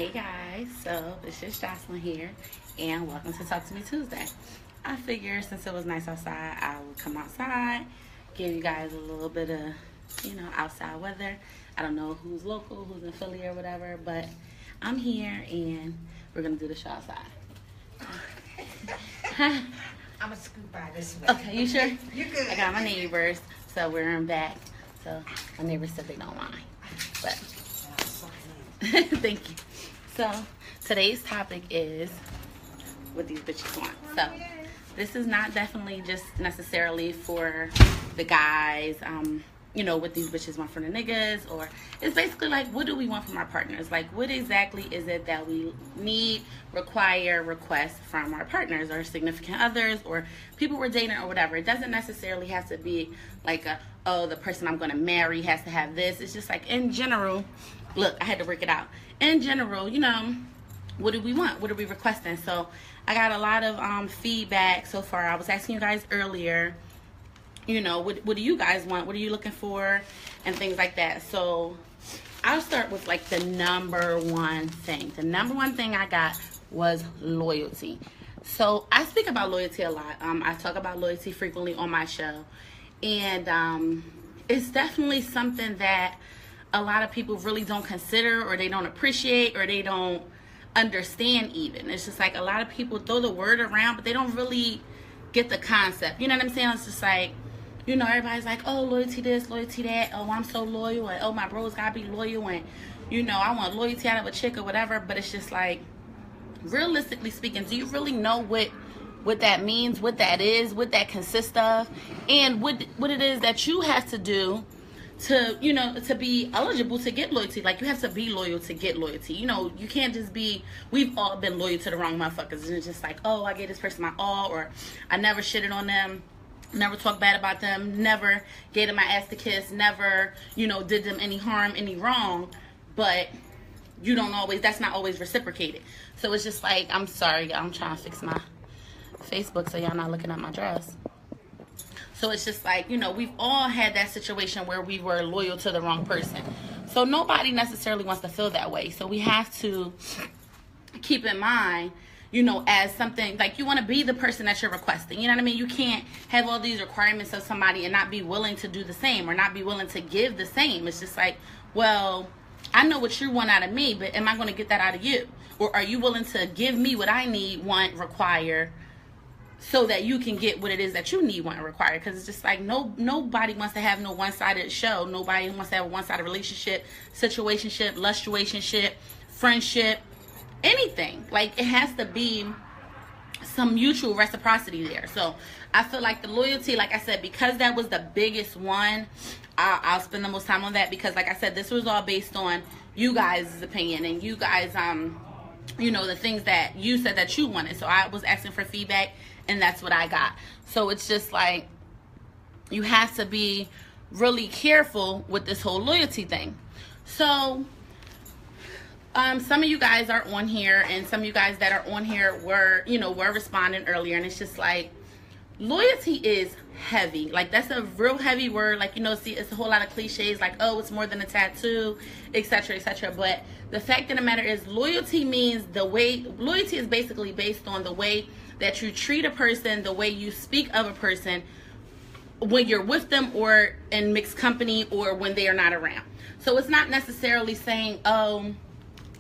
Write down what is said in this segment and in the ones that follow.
Hey guys, so this is Jocelyn here, and welcome to Talk to Me Tuesday. I figured since it was nice outside, I would come outside, give you guys a little bit of, outside weather. I don't know who's local, who's in Philly or whatever, but I'm here and we're gonna do the show outside. I'm gonna scoot by this way. Okay, you sure? You're good. I got my neighbors, so we're in back. So my neighbors said they don't mind, but thank you. So today's topic is what these bitches want. So this is not definitely just necessarily for the guys, what these bitches want from the niggas, or it's basically like, what do we want from our partners? Like, what exactly is it that we need, require, request from our partners or significant others or people we're dating or whatever. It doesn't necessarily have to be like the person I'm going to marry has to have this. It's just like in general. Look, I had to work it out. In general, what do we want? What are we requesting? So I got a lot of feedback so far. I was asking you guys earlier, what do you guys want? What are you looking for? And things like that. So I'll start with like the number one thing. The number one thing I got was loyalty. So I speak about loyalty a lot. I talk about loyalty frequently on my show. And it's definitely something that a lot of people really don't consider, or they don't appreciate, or they don't understand even. It's just like a lot of people throw the word around, but they don't really get the concept. You know what I'm saying? It's just like, everybody's like, oh, loyalty this, loyalty that. Oh, I'm so loyal. And, oh, my bros gotta be loyal. And, I want loyalty out of a chick or whatever. But it's just like, realistically speaking, do you really know what that means, what that is, what that consists of, and what it is that you have to do to be eligible to get loyalty? Like, you have to be loyal to get loyalty. You can't just be, we've all been loyal to the wrong motherfuckers. And it's just like, oh, I gave this person my all, or I never shitted on them, never talked bad about them, never gave them my ass to kiss, never, did them any harm, any wrong. But that's not always reciprocated. So it's just like, I'm sorry, I'm trying to fix my Facebook so y'all not looking at my dress. So it's just like, we've all had that situation where we were loyal to the wrong person. So nobody necessarily wants to feel that way. So we have to keep in mind, as something like, you want to be the person that you're requesting. You know what I mean? You can't have all these requirements of somebody and not be willing to do the same, or not be willing to give the same. It's just like, well, I know what you want out of me, but am I going to get that out of you? Or are you willing to give me what I need, want, require, so that you can get what it is that you need, want, and require? Because it's just like, nobody wants to have no one-sided show. Nobody wants to have a one-sided relationship, situationship, lustrationship, friendship, anything. Like, it has to be some mutual reciprocity there. So I feel like the loyalty, like I said, because that was the biggest one, I'll spend the most time on that, because like I said, this was all based on you guys' opinion and you guys, the things that you said that you wanted. So I was asking for feedback, and that's what I got. So it's just like, you have to be really careful with this whole loyalty thing. So some of you guys are on here, and some of you guys that are on here were responding earlier, and it's just like, loyalty is heavy. Like, that's a real heavy word. Like, see, it's a whole lot of cliches, like, oh, it's more than a tattoo, etc., etc. But the fact of the matter is, loyalty is basically based on the way that you treat a person, the way you speak of a person when you're with them, or in mixed company, or when they are not around. So it's not necessarily saying, oh,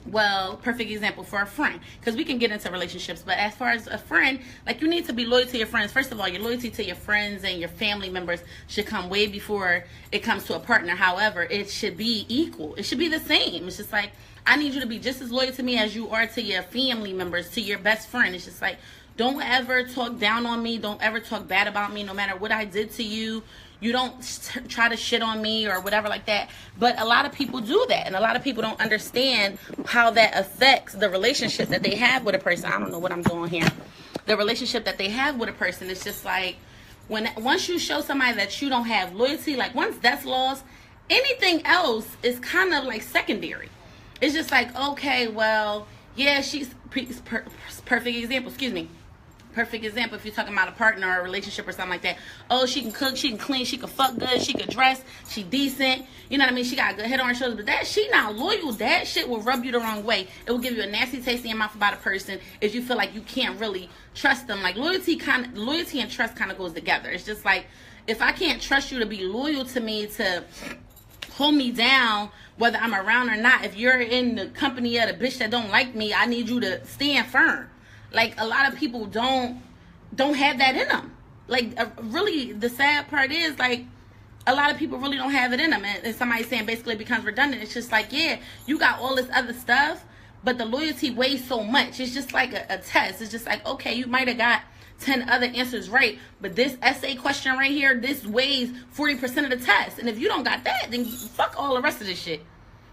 well, perfect example for a friend, because we can get into relationships, but as far as a friend, like, you need to be loyal to your friends. First of all, your loyalty to your friends and your family members should come way before it comes to a partner. However, it should be equal. It should be the same. It's just like, I need you to be just as loyal to me as you are to your family members, to your best friend. It's just like, don't ever talk down on me. Don't ever talk bad about me, no matter what I did to you. You don't try to shit on me or whatever like that. But a lot of people do that. And a lot of people don't understand how that affects the relationship that they have with a person. I don't know what I'm doing here. The relationship that they have with a person. It's just like, once you show somebody that you don't have loyalty, like, once that's lost, anything else is kind of like secondary. It's just like, okay, well, yeah, she's perfect example. Excuse me. Perfect example, if you're talking about a partner or a relationship or something like that. Oh, she can cook, she can clean, she can fuck good, she can dress, she decent. You know what I mean? She got a good head on her shoulders. But that, she not loyal. That shit will rub you the wrong way. It will give you a nasty taste in your mouth about a person if you feel like you can't really trust them. Like, loyalty and trust kind of goes together. It's just like, if I can't trust you to be loyal to me, to hold me down, whether I'm around or not, if you're in the company of a bitch that don't like me, I need you to stand firm. Like, a lot of people don't have that in them. Like, really, the sad part is, like, a lot of people really don't have it in them. And somebody saying basically it becomes redundant. It's just like, yeah, you got all this other stuff, but the loyalty weighs so much. It's just like a test. It's just like, okay, you might have got 10 other answers right, but this essay question right here, this weighs 40% of the test. And if you don't got that, then fuck all the rest of this shit.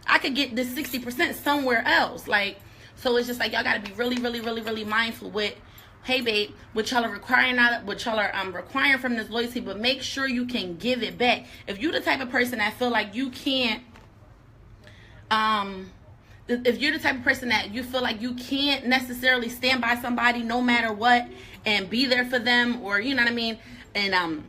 I could get this 60% somewhere else. Like, so it's just like, y'all gotta be really, really, really, really mindful with, hey babe, what y'all are requiring from this loyalty, but make sure you can give it back. If you the type of person that feel like you can't, if you're the type of person that you feel like you can't necessarily stand by somebody no matter what and be there for them, or you know what I mean, and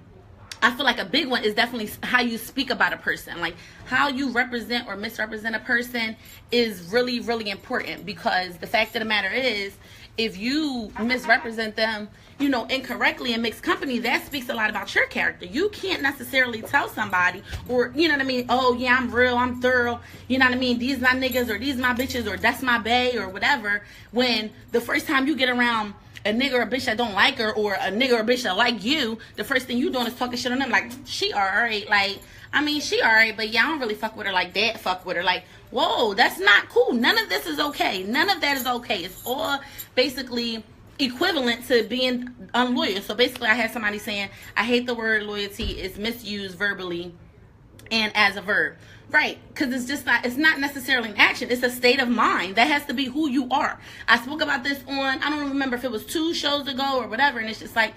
I feel like a big one is definitely how you speak about a person. Like, how you represent or misrepresent a person is really, really important, because the fact of the matter is, if you misrepresent them, you know, incorrectly in mixed company, that speaks a lot about your character. You can't necessarily tell somebody, or, you know what I mean, oh, yeah, I'm real, I'm thorough, you know what I mean, these my niggas, or these my bitches, or that's my bae, or whatever, when the first time you get around a nigga or a bitch that don't like her, or a nigga or a bitch that like you, the first thing you doing is talking shit on them. Like, she alright. Like, I mean, she alright, but yeah, I don't really fuck with her like that. Fuck with her. Like, whoa, that's not cool. None of this is okay. None of that is okay. It's all basically equivalent to being unloyal. So basically, I had somebody saying, I hate the word loyalty. It's misused verbally and as a verb. Right, because it's just not, it's not necessarily an action. It's a state of mind. That has to be who you are. I spoke about this on, I don't remember if it was 2 shows ago or whatever, and it's just like,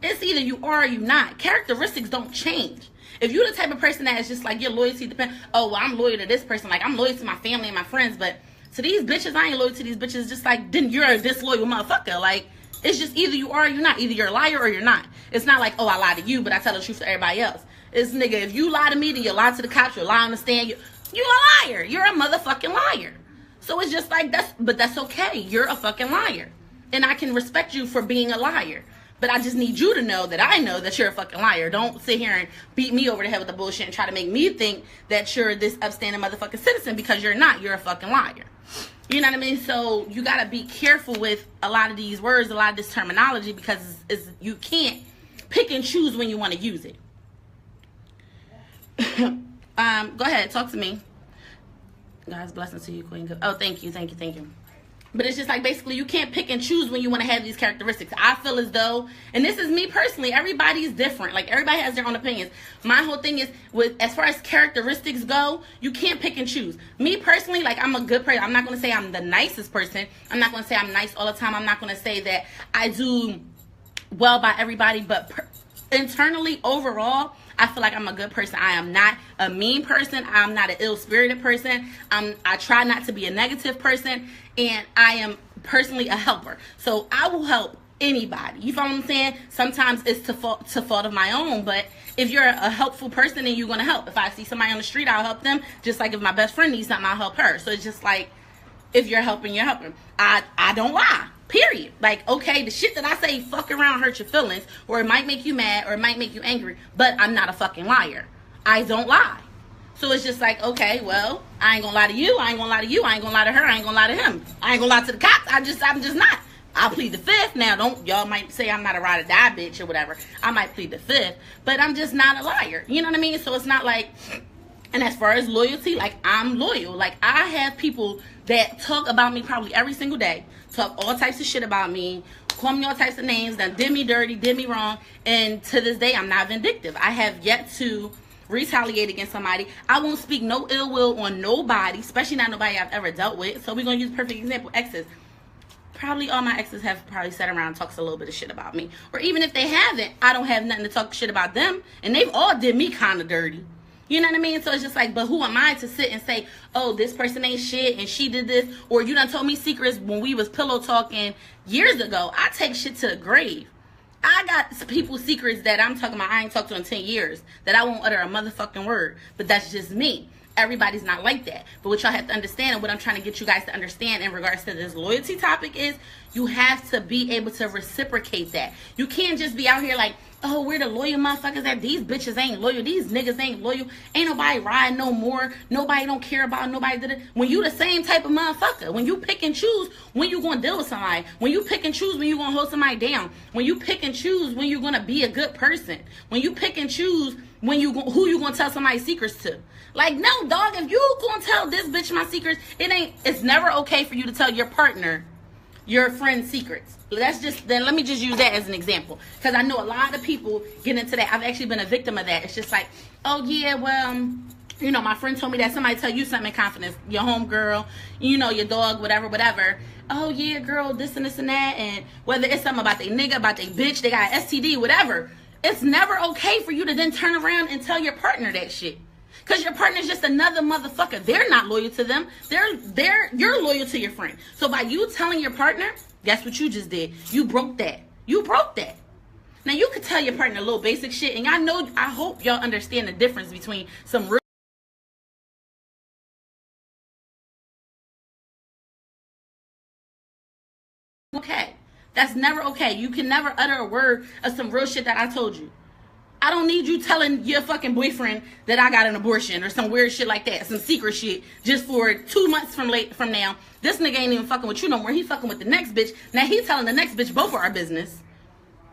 it's either you are or you not. Characteristics don't change. If you're the type of person that is just like, your loyalty depends, oh, well, I'm loyal to this person. Like, I'm loyal to my family and my friends, but to these bitches, I ain't loyal to these bitches. Just like, then you're a disloyal motherfucker. Like, it's just either you are or you're not. Either you're a liar or you're not. It's not like, oh, I lied to you, but I tell the truth to everybody else. It's, nigga, if you lie to me, then you lie to the cops, you lie on the stand, you're a liar. You're a motherfucking liar. So it's just like, but that's okay. You're a fucking liar. And I can respect you for being a liar. But I just need you to know that I know that you're a fucking liar. Don't sit here and beat me over the head with the bullshit and try to make me think that you're this upstanding motherfucking citizen, because you're not. You're a fucking liar. You know what I mean? So you got to be careful with a lot of these words, a lot of this terminology, because you can't pick and choose when you want to use it. Go ahead, talk to me. God's blessings to you, Queen. Oh, thank you. But it's just like, basically, you can't pick and choose when you want to have these characteristics. I feel as though, and this is me personally, everybody's different. Like, everybody has their own opinions. My whole thing is, as far as characteristics go, you can't pick and choose. Me personally, like, I'm a good person. I'm not going to say I'm the nicest person. I'm not going to say I'm nice all the time. I'm not going to say that I do well by everybody. But internally, overall, I feel like I'm a good person. I am not a mean person. I'm not an ill-spirited person. I try not to be a negative person. And I am personally a helper. So I will help anybody. You follow what I'm saying? Sometimes it's to fault of my own. But if you're a helpful person, then you're going to help. If I see somebody on the street, I'll help them. Just like if my best friend needs something, I'll help her. So it's just like, if you're helping, you're helping. I don't lie. Period. Like, okay, the shit that I say fuck around hurt your feelings, or it might make you mad, or it might make you angry, but I'm not a fucking liar. I don't lie. So it's just like, okay, well, I ain't gonna lie to you, I ain't gonna lie to you, I ain't gonna lie to her, I ain't gonna lie to him, I ain't gonna lie to the cops, I'm just not. I'll plead the fifth. Now, y'all might say I'm not a ride or die bitch or whatever. I might plead the fifth, but I'm just not a liar. You know what I mean? So it's not like, and as far as loyalty, like, I'm loyal. Like, I have people that talk about me probably every single day, talk all types of shit about me, call me all types of names, that did me dirty, did me wrong, and to this day, I'm not vindictive. I have yet to retaliate against somebody. I won't speak no ill will on nobody, especially not nobody I've ever dealt with. So we're going to use a perfect example, exes. Probably all my exes have probably sat around and talked a little bit of shit about me. Or even if they haven't, I don't have nothing to talk shit about them. And they've all did me kind of dirty. You know what I mean? So it's just like, but who am I to sit and say, oh, this person ain't shit and she did this, or you done told me secrets when we was pillow talking years ago. I take shit to the grave. I got people's secrets that I'm talking about I ain't talked to in 10 years that I won't utter a motherfucking word. But that's just me. Everybody's not like that. But what y'all have to understand, and what I'm trying to get you guys to understand in regards to this loyalty topic, is you have to be able to reciprocate that. You can't just be out here like, oh, we're the loyal motherfuckers that these bitches ain't loyal. These niggas ain't loyal. Ain't nobody riding no more. Nobody don't care about nobody. Did it. When you the same type of motherfucker. When you pick and choose when you gonna deal with somebody. When you pick and choose when you gonna hold somebody down. When you pick and choose when you're gonna be a good person. When you pick and choose when who you gonna tell somebody's secrets to. Like, no, dog, if you gonna tell this bitch my secrets, it's never okay for you to tell your partner your friend's secrets. Then let me just use that as an example. Because I know a lot of people get into that. I've actually been a victim of that. It's just like, oh yeah, well, you know, my friend told me that somebody tell you something in confidence, your homegirl, you know, your dog, whatever. Oh yeah, girl, this and this and that. And whether it's something about they nigga, about they bitch, they got STD, whatever. It's never okay for you to then turn around and tell your partner that shit. Because your partner's just another motherfucker. They're not loyal to them. You're loyal to your friend. So by you telling your partner, that's what you just did. You broke that. You broke that. Now you could tell your partner a little basic shit, and I hope y'all understand the difference between some real okay. That's never okay. You can never utter a word of some real shit that I told you. I don't need you telling your fucking boyfriend that I got an abortion or some weird shit like that, some secret shit, just for 2 months from now. This nigga ain't even fucking with you no more. He fucking with the next bitch. Now he telling the next bitch both of our business.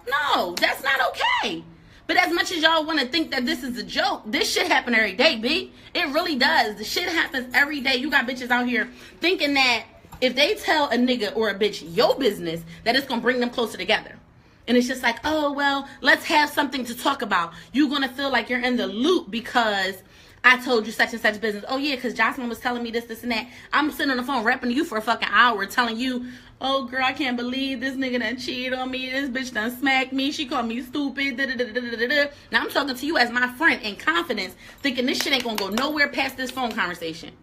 No, that's not okay. But as much as y'all want to think that this is a joke, this shit happen every day, B. It really does. The shit happens every day. You got bitches out here thinking that if they tell a nigga or a bitch your business, that it's gonna bring them closer together. And it's just like, oh, well, let's have something to talk about. You're going to feel like you're in the loop because I told you such and such business. Oh, yeah, because Jocelyn was telling me this, and that. I'm sitting on the phone rapping to you for a fucking hour telling you, oh, girl, I can't believe this nigga done cheated on me. This bitch done smacked me. She called me stupid. Now I'm talking to you as my friend in confidence, thinking this shit ain't going to go nowhere past this phone conversation.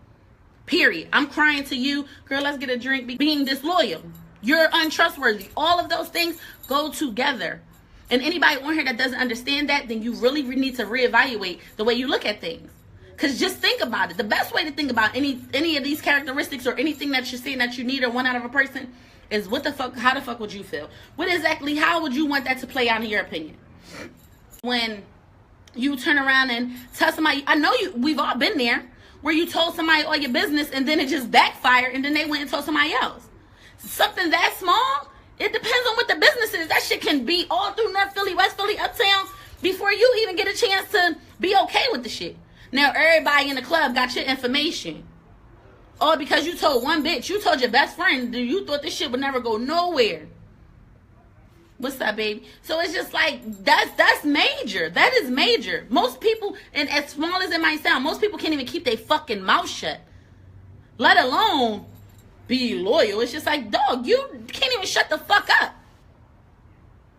Period. I'm crying to you, girl, let's get a drink, being disloyal. You're untrustworthy. All of those things go together. And anybody on here that doesn't understand that, then you really need to reevaluate the way you look at things. Because just think about it. The best way to think about any of these characteristics or anything that you're seeing that you need or want out of a person is how the fuck would you feel? How would you want that to play out in your opinion? When you turn around and tell somebody, I know we've all been there, where you told somebody all your business and then it just backfired and then they went and told somebody else. Something that small, it depends on what the business is. That shit can be all through North Philly, West Philly, Uptown before you even get a chance to be okay with the shit. Now everybody in the club got your information. All because you told one bitch, you told your best friend, you thought this shit would never go nowhere. What's up, baby? So it's just like, that's major. That is major. Most people, and as small as it might sound, most people can't even keep their fucking mouth shut. Let alone be loyal. It's just like, dog, you can't even shut the fuck up.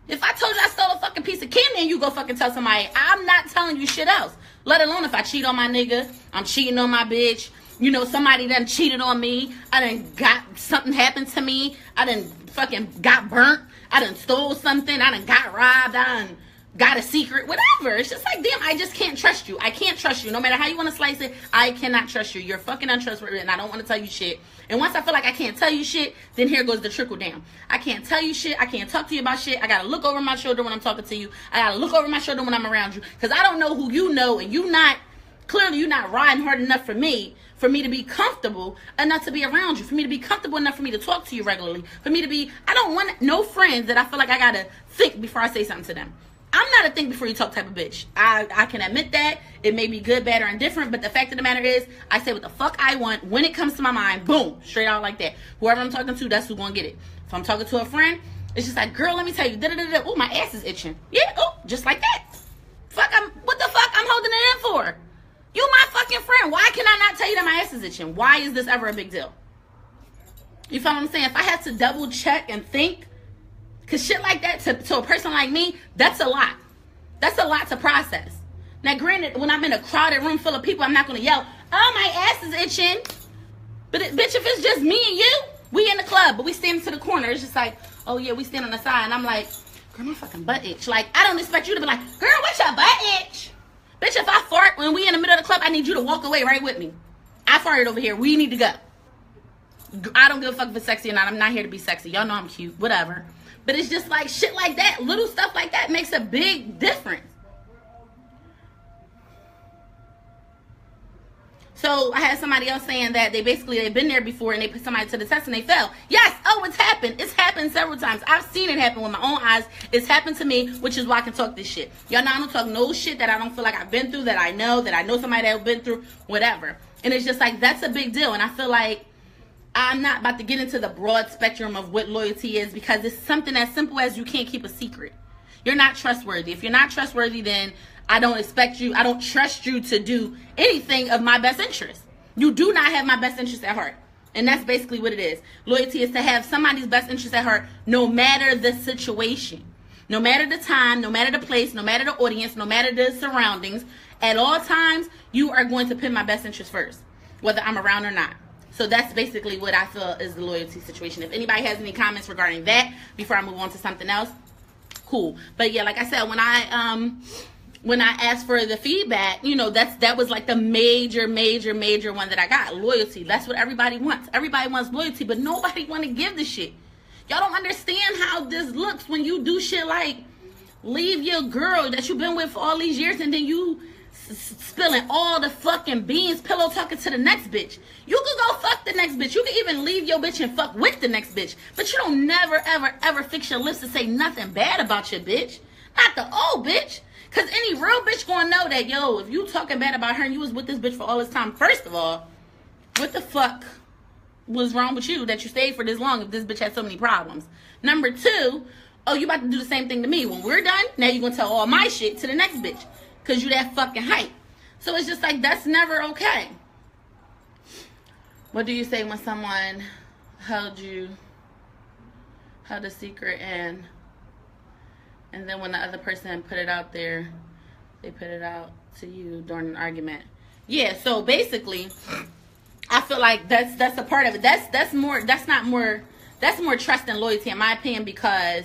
If I told you I stole a fucking piece of candy and you go fucking tell somebody, I'm not telling you shit else. Let alone if I cheat on my nigga, I'm cheating on my bitch. You know, somebody done cheated on me. I done got something happened to me. I done fucking got burnt. I done stole something. I done got robbed. I done got a secret. Whatever. It's just like, damn, I just can't trust you. I can't trust you. No matter how you want to slice it, I cannot trust you. You're fucking untrustworthy and I don't want to tell you shit. And once I feel like I can't tell you shit, then here goes the trickle down. I can't tell you shit. I can't talk to you about shit. I got to look over my shoulder when I'm talking to you. I got to look over my shoulder when I'm around you. Because I don't know who you know and clearly you're not riding hard enough for me to be comfortable enough to be around you, for me to be comfortable enough for me to talk to you regularly, I don't want no friends that I feel like I gotta think before I say something to them. I'm not a think before you talk type of bitch. I can admit that. It may be good, bad, or indifferent, but the fact of the matter is, I say what the fuck I want when it comes to my mind, boom, straight out like that. Whoever I'm talking to, that's who's gonna get it. If I'm talking to a friend, it's just like, girl, let me tell you, oh, my ass is itching. Yeah, oh, just like that. What the fuck I'm holding it in for? You my fucking friend. Why can I not tell you that my ass is itching? Why is this ever a big deal? You feel what I'm saying? If I had to double check and think, because shit like that to a person like me, that's a lot. That's a lot to process. Now, granted, when I'm in a crowded room full of people, I'm not going to yell, oh, my ass is itching. But, bitch, if it's just me and you, we in the club, but we stand to the corner. It's just like, oh, yeah, we stand on the side. And I'm like, girl, my fucking butt itch. Like, I don't expect you to be like, girl, what's your butt itch? Bitch, if I fart when we in the middle of the club, I need you to walk away right with me. I farted over here. We need to go. I don't give a fuck if it's sexy or not. I'm not here to be sexy. Y'all know I'm cute. Whatever. But it's just like shit like that. Little stuff like that makes a big difference. So I had somebody else saying that they've been there before and they put somebody to the test and they fell. Yes, it's happened. It's happened several times. I've seen it happen with my own eyes. It's happened to me, which is why I can talk this shit. Y'all know I don't talk no shit that I don't feel like I've been through, that I know somebody that's been through, whatever. And it's just like, that's a big deal. And I feel like I'm not about to get into the broad spectrum of what loyalty is, because it's something as simple as you can't keep a secret. You're not trustworthy. If you're not trustworthy, then I don't trust you to do anything of my best interest. You do not have my best interest at heart. And that's basically what it is. Loyalty is to have somebody's best interest at heart, no matter the situation, no matter the time, no matter the place, no matter the audience, no matter the surroundings. At all times, you are going to put my best interest first, whether I'm around or not. So that's basically what I feel is the loyalty situation. If anybody has any comments regarding that before I move on to something else, cool. But yeah, like I said, when I asked for the feedback, that was like the major one that I got. Loyalty. That's what everybody wants. Everybody wants loyalty, but nobody want to give the shit. Y'all don't understand how this looks when you do shit like leave your girl that you've been with for all these years and then you spilling all the fucking beans, pillow talking to the next bitch. You could go fuck the next bitch. You could even leave your bitch and fuck with the next bitch. But you don't never, ever, ever fix your lips to say nothing bad about your bitch. Not the old bitch. Because any real bitch gonna know that, yo, if you talking bad about her and you was with this bitch for all this time, first of all, what the fuck was wrong with you that you stayed for this long if this bitch had so many problems? Number two, oh, you about to do the same thing to me. When we're done, now you gonna tell all my shit to the next bitch. Because you that fucking hype. So it's just like, that's never okay. What do you say when someone held a secret and then when the other person put it out there, they put it out to you during an argument? Yeah, so basically, I feel like that's a part of it. That's more trust and loyalty in my opinion, because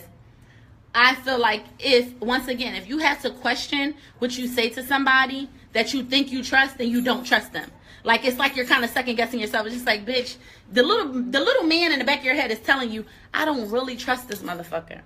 I feel like if you have to question what you say to somebody that you think you trust, then you don't trust them. Like, it's like you're kind of second guessing yourself. It's just like, bitch, the little man in the back of your head is telling you, I don't really trust this motherfucker.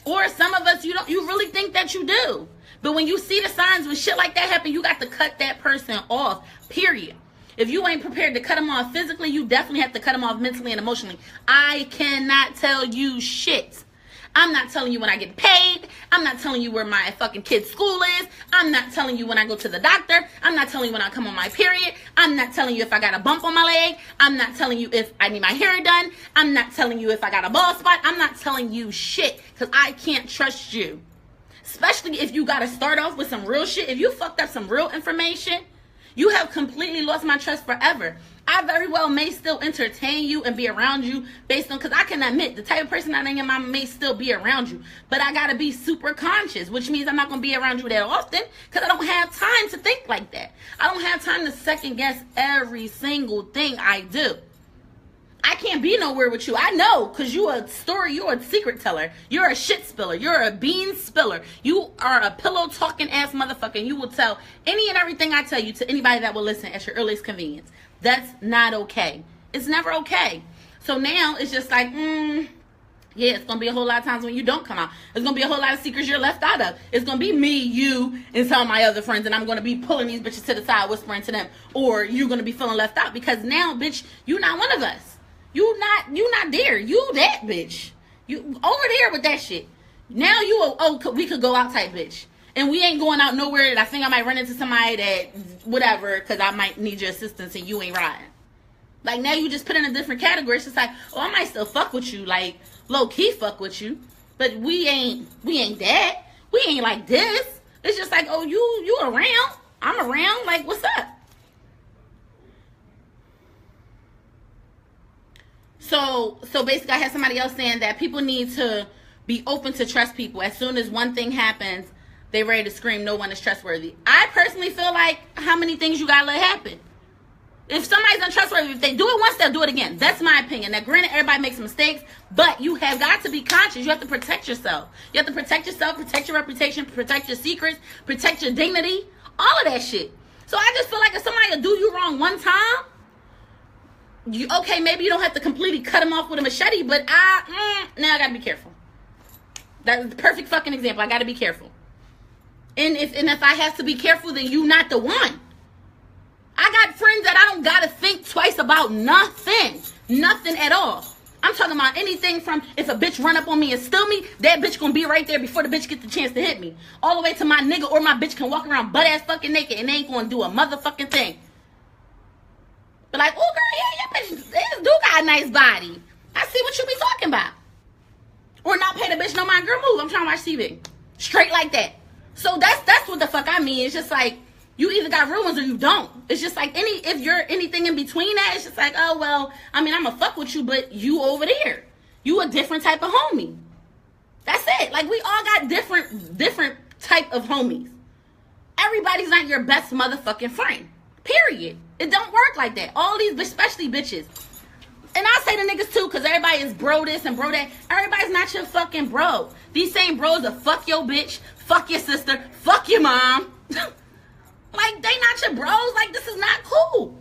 Or some of us, you really think that you do. But when you see the signs when shit like that happen, you got to cut that person off, period. If you ain't prepared to cut them off physically, you definitely have to cut them off mentally and emotionally. I cannot tell you shit. I'm not telling you when I get paid. I'm not telling you where my fucking kid's school is. I'm not telling you when I go to the doctor. I'm not telling you when I come on my period. I'm not telling you if I got a bump on my leg. I'm not telling you if I need my hair done. I'm not telling you if I got a bald spot. I'm not telling you shit, because I can't trust you. Especially if you got to start off with some real shit. If you fucked up some real information, you have completely lost my trust forever. I very well may still entertain you and be around you based on, because I can admit the type of person I am, I may still be around you. But I got to be super conscious, which means I'm not going to be around you that often, because I don't have time to think like that. I don't have time to second guess every single thing I do. I can't be nowhere with you. I know, because you're a secret teller. You're a shit spiller. You're a bean spiller. You are a pillow talking ass motherfucker. And you will tell any and everything I tell you to anybody that will listen at your earliest convenience. That's not okay. It's never okay. So now it's just like, yeah, it's going to be a whole lot of times when you don't come out. There's going to be a whole lot of secrets you're left out of. It's going to be me, you, and some of my other friends, and I'm going to be pulling these bitches to the side, whispering to them. Or you're going to be feeling left out because now, bitch, you're not one of us. You not there. You that bitch. You over there with that shit. Now you we could go out type bitch. And we ain't going out nowhere. I think I might run into somebody that, whatever, because I might need your assistance and you ain't riding. Like, now you just put in a different category. It's just like, oh, I might still fuck with you. Like, low-key fuck with you. But we ain't that. We ain't like this. It's just like, oh, you around. I'm around. Like, what's up? So basically, I had somebody else saying that people need to be open to trust people. As soon as one thing happens, they ready to scream, no one is trustworthy. I personally feel like, how many things you gotta let happen? If somebody's untrustworthy, if they do it once, they'll do it again. That's my opinion. Now, granted, everybody makes mistakes, but you have got to be conscious. You have to protect yourself. You have to protect yourself, protect your reputation, protect your secrets, protect your dignity, all of that shit. So I just feel like if somebody will do you wrong one time, okay, maybe you don't have to completely cut them off with a machete, but now I gotta be careful. That's the perfect fucking example. I gotta be careful. And if I have to be careful, then you not the one. I got friends that I don't gotta think twice about nothing. Nothing at all. I'm talking about anything from if a bitch run up on me and steal me, that bitch gonna be right there before the bitch get the chance to hit me. All the way to my nigga or my bitch can walk around butt ass fucking naked and they ain't gonna do a motherfucking thing. But like, oh girl, yeah, your bitch this do got a nice body. I see what you be talking about. Or not pay the bitch no mind, girl, move. I'm trying to watch TV. Straight like that. So that's what the fuck I mean. It's just like, you either got real ones or you don't. It's just like if you're anything in between that, it's just like, oh, well, I mean, I'm going to fuck with you, but you over there. You a different type of homie. That's it. Like, we all got different type of homies. Everybody's not your best motherfucking friend. Period. It don't work like that. All these, especially bitches. And I say the niggas too, because everybody is bro this and bro that. Everybody's not your fucking bro. These same bros will fuck your bitch, fuck your sister, fuck your mom. Like, they not your bros. Like, this is not cool.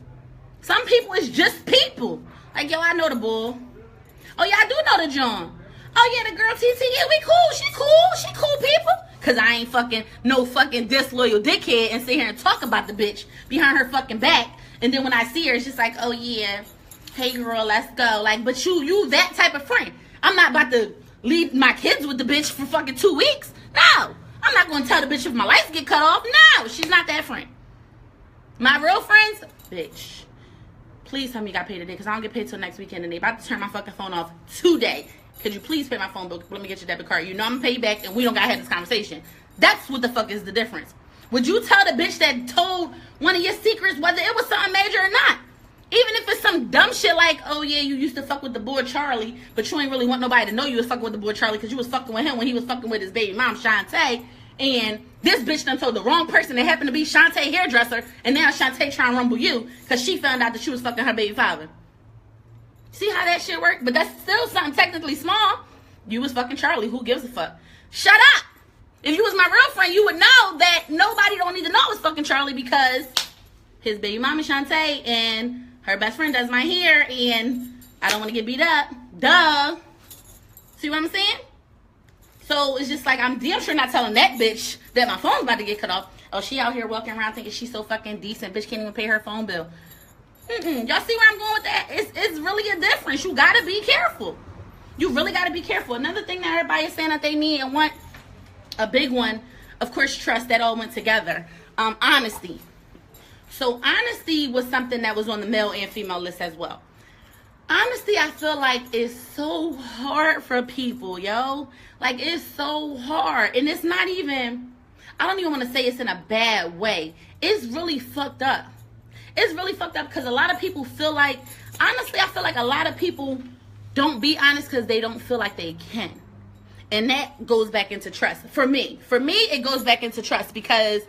Some people is just people. Like, yo, I know the bull. Oh, yeah, I do know the John. Oh, yeah, the girl TT, yeah, we cool. She cool. She cool people. Because I ain't fucking no fucking disloyal dickhead and sit here and talk about the bitch behind her fucking back. And then when I see her, it's just like, oh, yeah, hey, girl, let's go. Like, but you that type of friend. I'm not about to leave my kids with the bitch for fucking 2 weeks. No. I'm not going to tell the bitch if my lights get cut off. No, she's not that friend. My real friends, bitch, please tell me you got paid today because I don't get paid till next weekend and they about to turn my fucking phone off today. Could you please pay my phone bill? Let me get your debit card. You know I'm going to pay you back and we don't got to have this conversation. That's what the fuck is the difference. Would you tell the bitch that told one of your secrets whether it was something major or not? Even if it's some dumb shit like, oh yeah, you used to fuck with the boy Charlie, but you ain't really want nobody to know you was fucking with the boy Charlie because you was fucking with him when he was fucking with his baby mom, Shantae. And this bitch done told the wrong person that happened to be Shantae hairdresser, and now Shantae trying to rumble you because she found out that she was fucking her baby father. See how that shit work? But that's still something technically small. You was fucking Charlie. Who gives a fuck? Shut up! If you was my real friend, you would know that nobody don't need to know it was fucking Charlie because his baby mama Shantae and her best friend does my hair, and I don't want to get beat up. Duh. See what I'm saying? So it's just like, I'm damn sure not telling that bitch that my phone's about to get cut off. Oh, she out here walking around thinking she's so fucking decent. Bitch can't even pay her phone bill. Y'all see where I'm going with that? It's really a difference. You got to be careful. You really got to be careful. Another thing that everybody is saying that they need and want, a big one, of course, trust. That all went together. Honesty. So honesty was something that was on the male and female list as well. Honesty, I feel like, is so hard for people, yo. Like, it's so hard. And it's not even, I don't even want to say it's in a bad way. It's really fucked up. It's really fucked up because a lot of people feel like, honestly, I feel like a lot of people don't be honest because they don't feel like they can. And that goes back into trust. For me, it goes back into trust because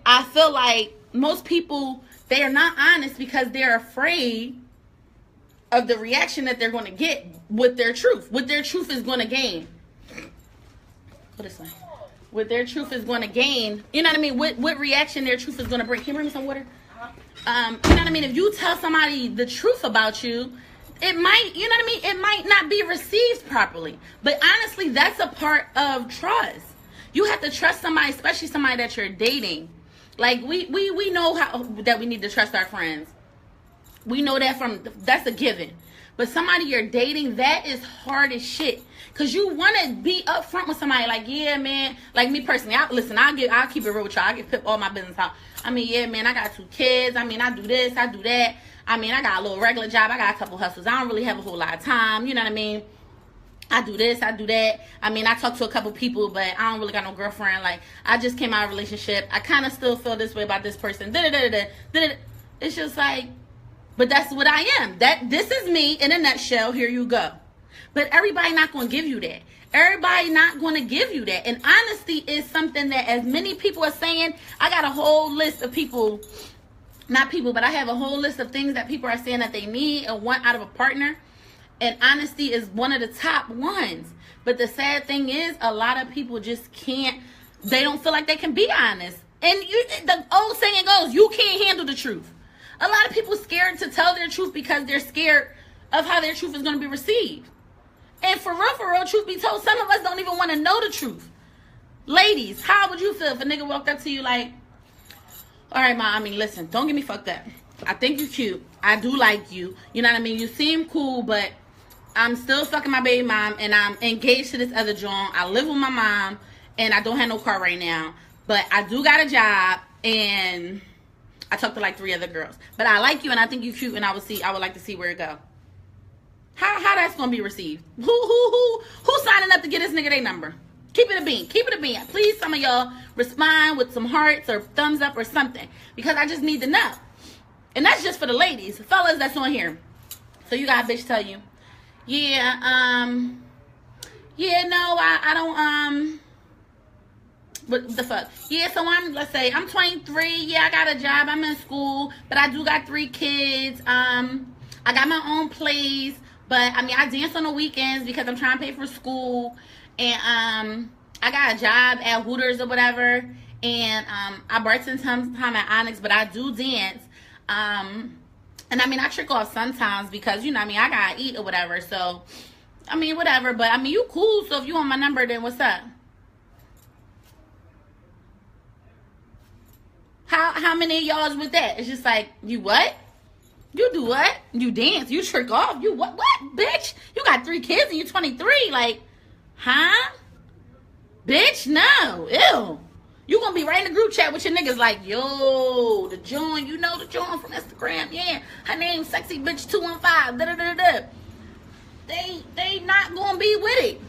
I feel like most people, they are not honest because they're afraid of the reaction that they're going to get with their truth. What their truth is going to gain. Go this way. What their truth is going to gain. You know what I mean? What reaction their truth is going to bring. Can you bring me some water? You know what I mean? If you tell somebody the truth about you, it might, you know what I mean? It might not be received properly. But honestly, that's a part of trust. You have to trust somebody, especially somebody that you're dating. Like, we know how that we need to trust our friends. We know that that's a given. But somebody you're dating, that is hard as shit. Because you want to be upfront with somebody. Like, yeah, man. Like, me personally, I'll keep it real with y'all. I can put all my business out. I mean, yeah, man, I got 2 kids. I mean, I do this, I do that. I mean, I got a little regular job. I got a couple hustles. I don't really have a whole lot of time. You know what I mean? I do this, I do that. I mean, I talk to a couple people, but I don't really got no girlfriend. Like, I just came out of a relationship. I kind of still feel this way about this person. It's just like, but that's what I am. This is me in a nutshell. Here you go. But everybody not going to give you that. Everybody not going to give you that. And honesty is something that, as many people are saying, I got a whole list of people, not people, but I have a whole list of things that people are saying that they need and want out of a partner. And honesty is one of the top ones. But the sad thing is, a lot of people just can't, they don't feel like they can be honest. And the old saying goes, you can't handle the truth. A lot of people scared to tell their truth because they're scared of how their truth is going to be received. And for real, truth be told, some of us don't even want to know the truth. Ladies, how would you feel if a nigga walked up to you like, all right, ma, I mean, listen, don't get me fucked up. I think you cute. I do like you. You know what I mean? You seem cool, but I'm still fucking my baby mom, and I'm engaged to this other joint. I live with my mom, and I don't have no car right now. But I do got a job, and I talked to like 3 other girls. But I like you, and I think you cute, and I would like to see where it go. How that's gonna be received? Who's signing up to get this nigga their number? Keep it a bean. Keep it a bean. Please, some of y'all respond with some hearts or thumbs up or something, because I just need to know. And that's just for the ladies, fellas that's on here. So you got a bitch tell you, yeah, no, I don't, what the fuck? Yeah, so let's say I'm 23. Yeah, I got a job. I'm in school, but I do got 3 kids. I got my own place, but I mean, I dance on the weekends because I'm trying to pay for school. And I got a job at Hooters or whatever. And I bartend sometime at Onyx, but I do dance. And I mean, I trick off sometimes because, you know, I mean, I gotta eat or whatever. So, I mean, whatever. But I mean, you cool. So if you want my number, then what's up? How many of y'all is with that? It's just like, you what? You do what? You dance. You trick off. You what? What, bitch? You got 3 kids and you're 23. Like, huh? Bitch, no. Ew. You gonna be right in the group chat with your niggas like, yo, the joint, you know the joint from Instagram. Yeah. Her name's Sexy Bitch 215. Da-da-da-da. They not gonna be with it.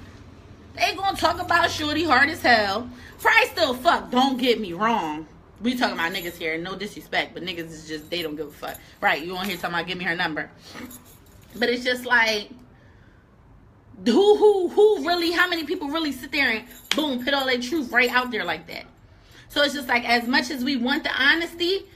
They gonna talk about shorty hard as hell. Probably still fuck. Don't get me wrong. We talking about niggas here, no disrespect, but niggas is just, they don't give a fuck. Right, you on here talking about give me her number. But it's just like, who really, how many people really sit there and boom, put all their truth right out there like that? So it's just like, as much as we want the honesty,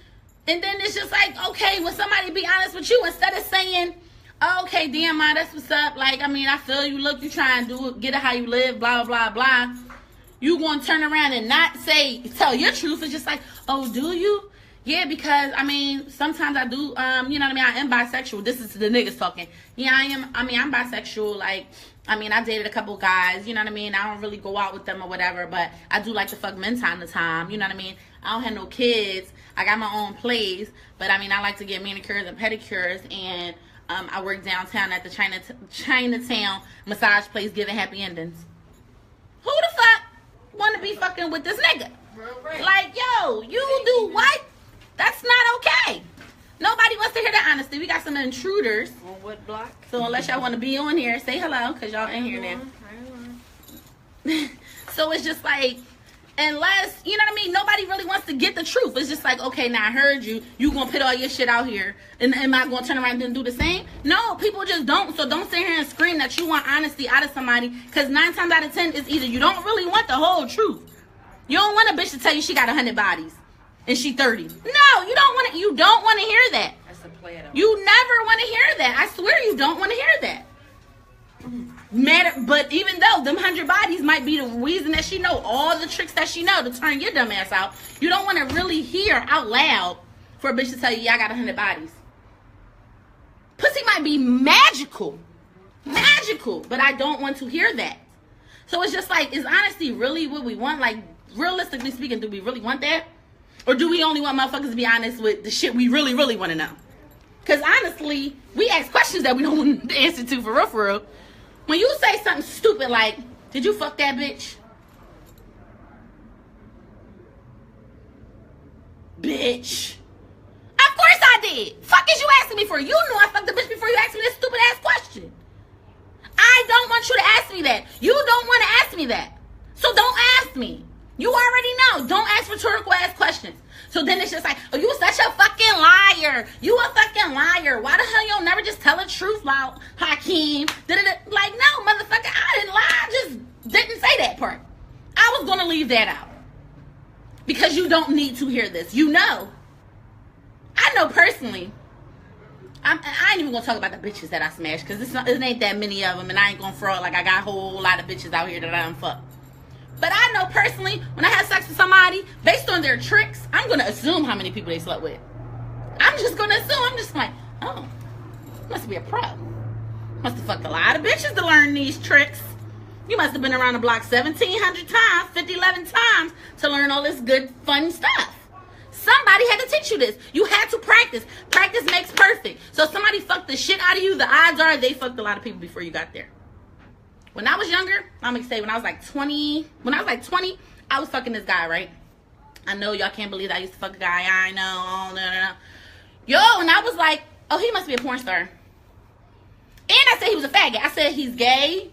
and then it's just like, okay, when somebody be honest with you, instead of saying, oh, okay, damn, ma, that's what's up. Like, I mean, I feel you, look, you try and do it, get it how you live, blah, blah, blah. You gonna turn around and not tell your truth. It's just like, oh, do you? Yeah, because, I mean, sometimes I do, you know what I mean? I am bisexual. This is the niggas talking. Yeah, I'm bisexual. Like, I mean, I dated a couple guys, you know what I mean? I don't really go out with them or whatever, but I do like to fuck men time to time, you know what I mean? I don't have no kids. I got my own place, but I mean, I like to get manicures and pedicures, and I work downtown at the Chinatown massage place giving happy endings. Who the fuck want to be fucking with this nigga? Like, yo, you do what? That's not okay. Nobody wants to hear the honesty. We got some intruders. On what block? So unless y'all want to be on here, say hello, because y'all in here now. So it's just like, unless, you know what I mean, nobody really wants to get the truth. It's just like, okay, now I heard you. You going to put all your shit out here. And am I going to turn around and do the same? No, people just don't. So don't sit here and scream that you want honesty out of somebody, because 9 times out of 10, it's either you don't really want the whole truth. You don't want a bitch to tell you she got 100 bodies and she 30. No, you don't want to. You don't want to hear that. That's a play. You never want to hear that. I swear you don't want to hear that. Matter, but even though them 100 bodies might be the reason that she know all the tricks that she know to turn your dumb ass out, you don't want to really hear out loud for a bitch to tell you, yeah, I got 100 bodies. Pussy might be magical, but I don't want to hear that. So it's just like, is honesty really what we want? Like, realistically speaking, do we really want that? Or do we only want motherfuckers to be honest with the shit we really, really want to know? Because honestly, we ask questions that we don't want the answer to for real. When you say something stupid like, did you fuck that bitch? Bitch. Of course I did. Fuck is you asking me for? You knew I fucked the bitch before you asked me this stupid ass question. I don't want you to ask me that. You don't want to ask me that. So don't ask me. You already know. Don't ask rhetorical ass questions. So then it's just like, oh, you such a fucking liar. You a fucking liar. Why the hell you don't never just tell the truth about Hakeem? Like, no, motherfucker, I didn't lie. I just didn't say that part. I was going to leave that out. Because you don't need to hear this. You know. I know personally. I ain't even going to talk about the bitches that I smashed. Because it ain't that many of them. And I ain't going to fraud like I got a whole lot of bitches out here that I done fucked. But I know personally, when I have sex with somebody, based on their tricks, I'm going to assume how many people they slept with. I'm just going to assume. I'm just like, oh, must be a pro. Must have fucked a lot of bitches to learn these tricks. You must have been around the block 1,700 times, 11 times to learn all this good, fun stuff. Somebody had to teach you this. You had to practice. Practice makes perfect. So if somebody fucked the shit out of you, the odds are they fucked a lot of people before you got there. When I was younger, I'm going to say when I was like 20, I was fucking this guy, right? I know y'all can't believe that I used to fuck a guy. I know. Oh, no. Yo, and I was like, oh, he must be a porn star. And I said he was a faggot. I said he's gay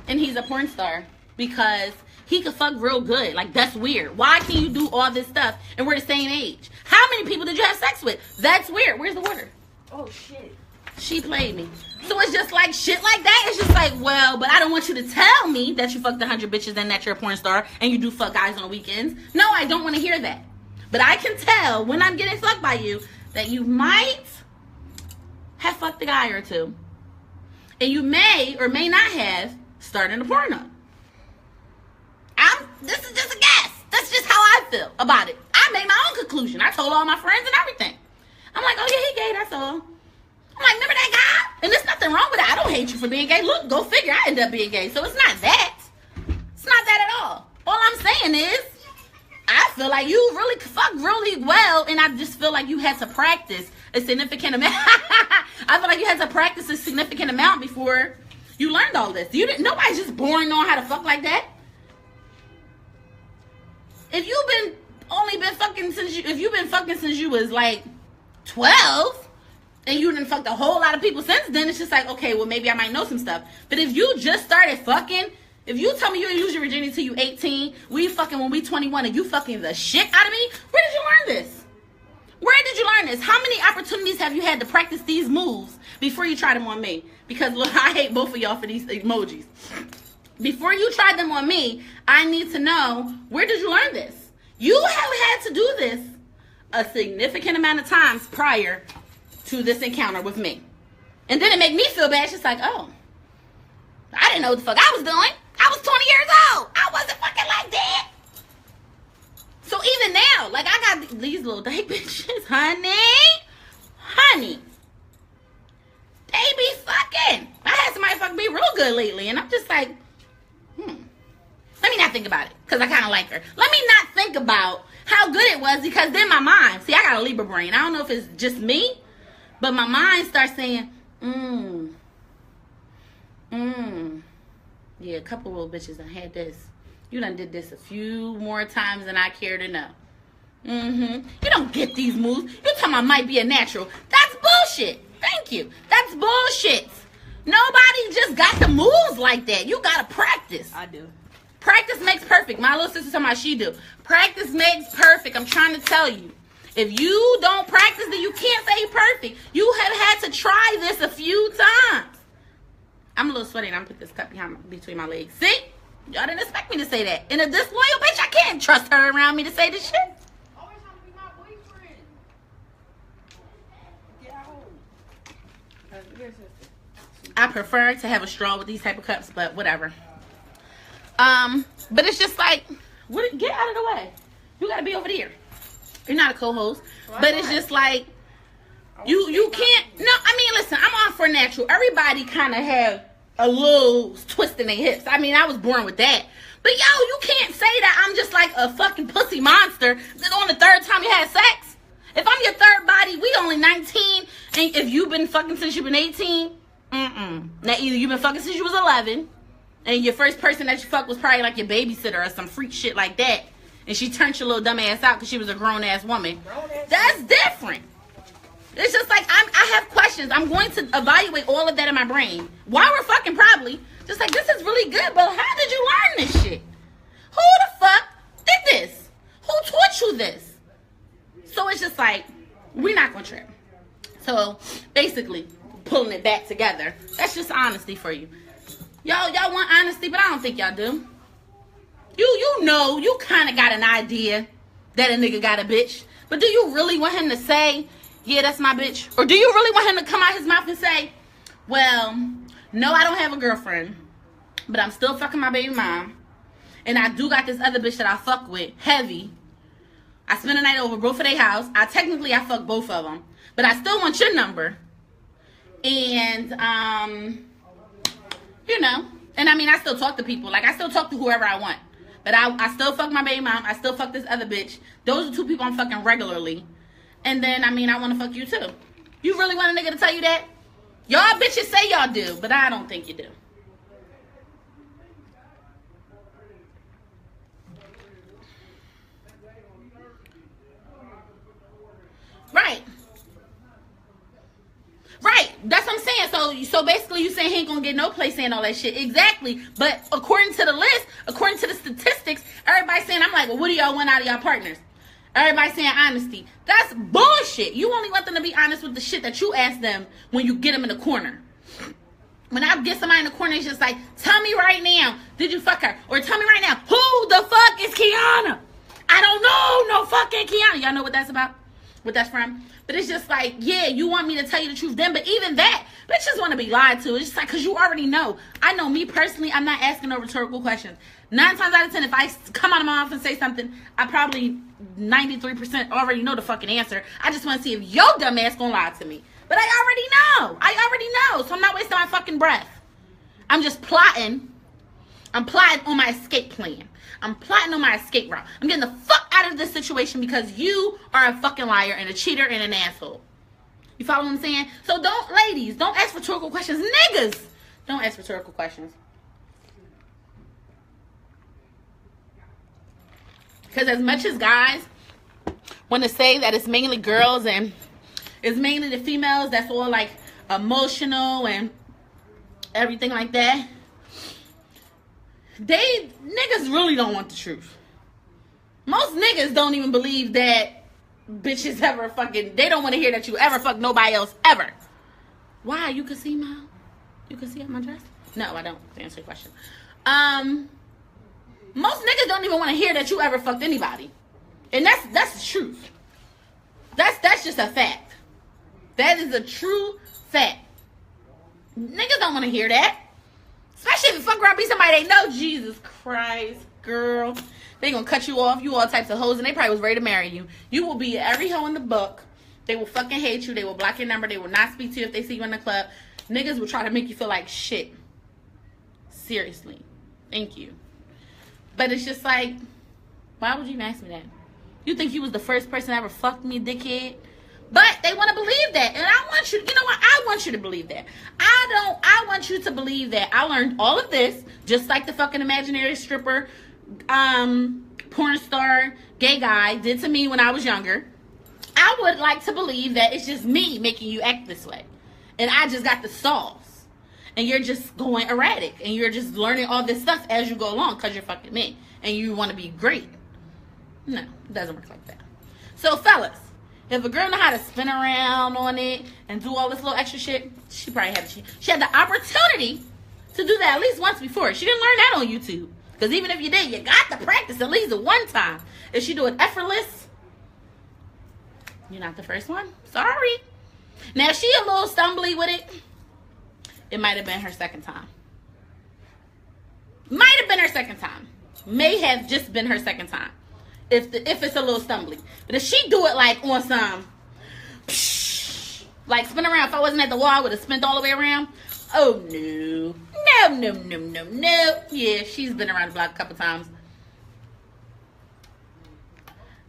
and he's a porn star because he could fuck real good. Like, that's weird. Why can you do all this stuff and we're the same age? How many people did you have sex with? That's weird. Where's the water? Oh, shit. She played me. So it's just like shit like that. It's just like, well, but I don't want you to tell me that you fucked 100 bitches and that you're a porn star and you do fuck guys on the weekends. No, I don't want to hear that. But I can tell when I'm getting fucked by you that you might have fucked a guy or two. And you may or may not have started a porno. This is just a guess. That's just how I feel about it. I made my own conclusion. I told all my friends and everything. I'm like, oh yeah, he gay, that's all. I'm like, remember that guy? And there's nothing wrong with it. I don't hate you for being gay. Look, go figure. I ended up being gay. So it's not that. It's not that at all. All I'm saying is, I feel like you really fucked really well, and I just feel like you had to practice a significant amount. I feel like you had to practice a significant amount before you learned all this. Nobody's just born knowing how to fuck like that. If you've been fucking since you was like 12, and you done fucked a whole lot of people since then, it's just like, okay, well, maybe I might know some stuff. But if you just started fucking, if you tell me you didn't use your virginity till you 18, we fucking when we 21, and you fucking the shit out of me, where did you learn this? Where did you learn this? How many opportunities have you had to practice these moves before you tried them on me? Because, look, I hate both of y'all for these emojis. Before you tried them on me, I need to know, where did you learn this? You have had to do this a significant amount of times prior to this encounter with me. And then it make me feel bad. It's just like, oh, I didn't know what the fuck I was doing. I was 20 years old. I wasn't fucking like that. So even now, like, I got these little dyke bitches, honey, they be fucking. I had somebody fuck me real good lately, and I'm just like, let me not think about it, because I kind of like her. Let me not think about how good it was, because then my mind, see, I got a Libra brain. I don't know if it's just me, but my mind starts saying, yeah, a couple little bitches done had this. You done did this a few more times than I care to know. You don't get these moves. You talking about might be a natural. That's bullshit. Thank you. That's bullshit. Nobody just got the moves like that. You gotta practice. I do. Practice makes perfect. My little sister talking about she do. Practice makes perfect. I'm trying to tell you. If you don't practice, then you can't say you're perfect. You have had to try this a few times. I'm a little sweaty, and I'm gonna put this cup between my legs. See? Y'all didn't expect me to say that. And a disloyal bitch, I can't trust her around me to say this shit. Always have to be my boyfriend. I prefer to have a straw with these type of cups, but whatever. But it's just like, get out of the way. You gotta be over there. You're not a co-host, but it's just like you can't. No, I mean, listen, I'm on for natural. Everybody kind of have a little twist in their hips. I mean, I was born with that. But yo, you can't say that I'm just like a fucking pussy monster that on the third time you had sex. If I'm your third body, we only 19, and if you've been fucking since you've been 18, now either you've been fucking since you was 11, and your first person that you fucked was probably like your babysitter or some freak shit like that, and she turned your little dumb ass out because she was a grown ass woman. That's different. It's just like I have questions. I'm going to evaluate all of that in my brain while we're fucking, probably just like, this is really good, but how did you learn this shit? Who the fuck did this? Who taught you this? So it's just like, we're not gonna trip. So basically, pulling it back together. That's just honesty for you. Y'all want honesty, but I don't think y'all do. You know, you kind of got an idea that a nigga got a bitch. But do you really want him to say, yeah, that's my bitch? Or do you really want him to come out his mouth and say, well, no, I don't have a girlfriend, but I'm still fucking my baby mom. And I do got this other bitch that I fuck with, heavy. I spent the night over both of their house. I fuck both of them. But I still want your number. And, you know. And I mean, I still talk to people. Like, I still talk to whoever I want. But I still fuck my baby mom. I still fuck this other bitch. Those are two people I'm fucking regularly. And then, I mean, I want to fuck you too. You really want a nigga to tell you that? Y'all bitches say y'all do, but I don't think you do. Right. Right. That's what I'm saying. So basically you saying he ain't gonna get no place saying all that shit. Exactly. But according to the list, according to the statistics, everybody's saying, I'm like, well, what do y'all want out of y'all partners? Everybody's saying honesty. That's bullshit. You only want them to be honest with the shit that you ask them when you get them in the corner. When I get somebody in the corner, it's just like, tell me right now, did you fuck her? Or tell me right now, who the fuck is Kiana? I don't know no fucking Kiana. Y'all know what that's about? What that's from? But it's just like, yeah, you want me to tell you the truth then, but even that, bitches want to be lied to. It's just like, because you already know. I know me personally, I'm not asking no rhetorical questions. 9 times out of 10, if I come out of my mouth and say something, I probably 93% already know the fucking answer. I just want to see if your dumb ass gonna lie to me. But I already know. So I'm not wasting my fucking breath. I'm just plotting. I'm plotting on my escape plan. I'm plotting on my escape route. I'm getting the fuck out of this situation because you are a fucking liar and a cheater and an asshole. You follow what I'm saying? So ladies, don't ask rhetorical questions. Niggas, don't ask rhetorical questions. Because as much as guys want to say that it's mainly girls and it's mainly the females that's all like emotional and everything like that, niggas really don't want the truth. Most niggas don't even believe that bitches ever fucking, they don't want to hear that you ever fuck nobody else ever. Why? You can see my, you can see my dress? No, I don't, to answer your question. Most niggas don't even want to hear that you ever fucked anybody. And that's the truth. That's just a fact. That is a true fact. Niggas don't want to hear that. Especially if you fuck around be somebody they know. Jesus Christ, girl. They gonna cut you off. You all types of hoes. And they probably was ready to marry you. You will be every hoe in the book. They will fucking hate you. They will block your number. They will not speak to you if they see you in the club. Niggas will try to make you feel like shit. Seriously. Thank you. But it's just like, why would you even ask me that? You think you was the first person that ever fucked me, dickhead? But they want to believe that. And I want you, you know what? I want you to believe that. I want you to believe that I learned all of this, just like the fucking imaginary stripper, porn star, gay guy did to me when I was younger. I would like to believe that it's just me making you act this way. And I just got the sauce. And you're just going erratic. And you're just learning all this stuff as you go along because you're fucking me. And you want to be great. No, it doesn't work like that. So, fellas, if a girl know how to spin around on it and do all this little extra shit, she probably had she had the opportunity to do that at least once before. She didn't learn that on YouTube. Because even if you did, you got to practice at least one time. If she do it effortless, you're not the first one. Sorry. Now, if she a little stumbly with it, it might have been her second time. Might have been her second time. May have just been her second time. If it's a little stumbly. But if she do it like on some, like spin around. If I wasn't at the wall, I would have spun all the way around. Oh, no. No. Yeah, she's been around the block a couple times.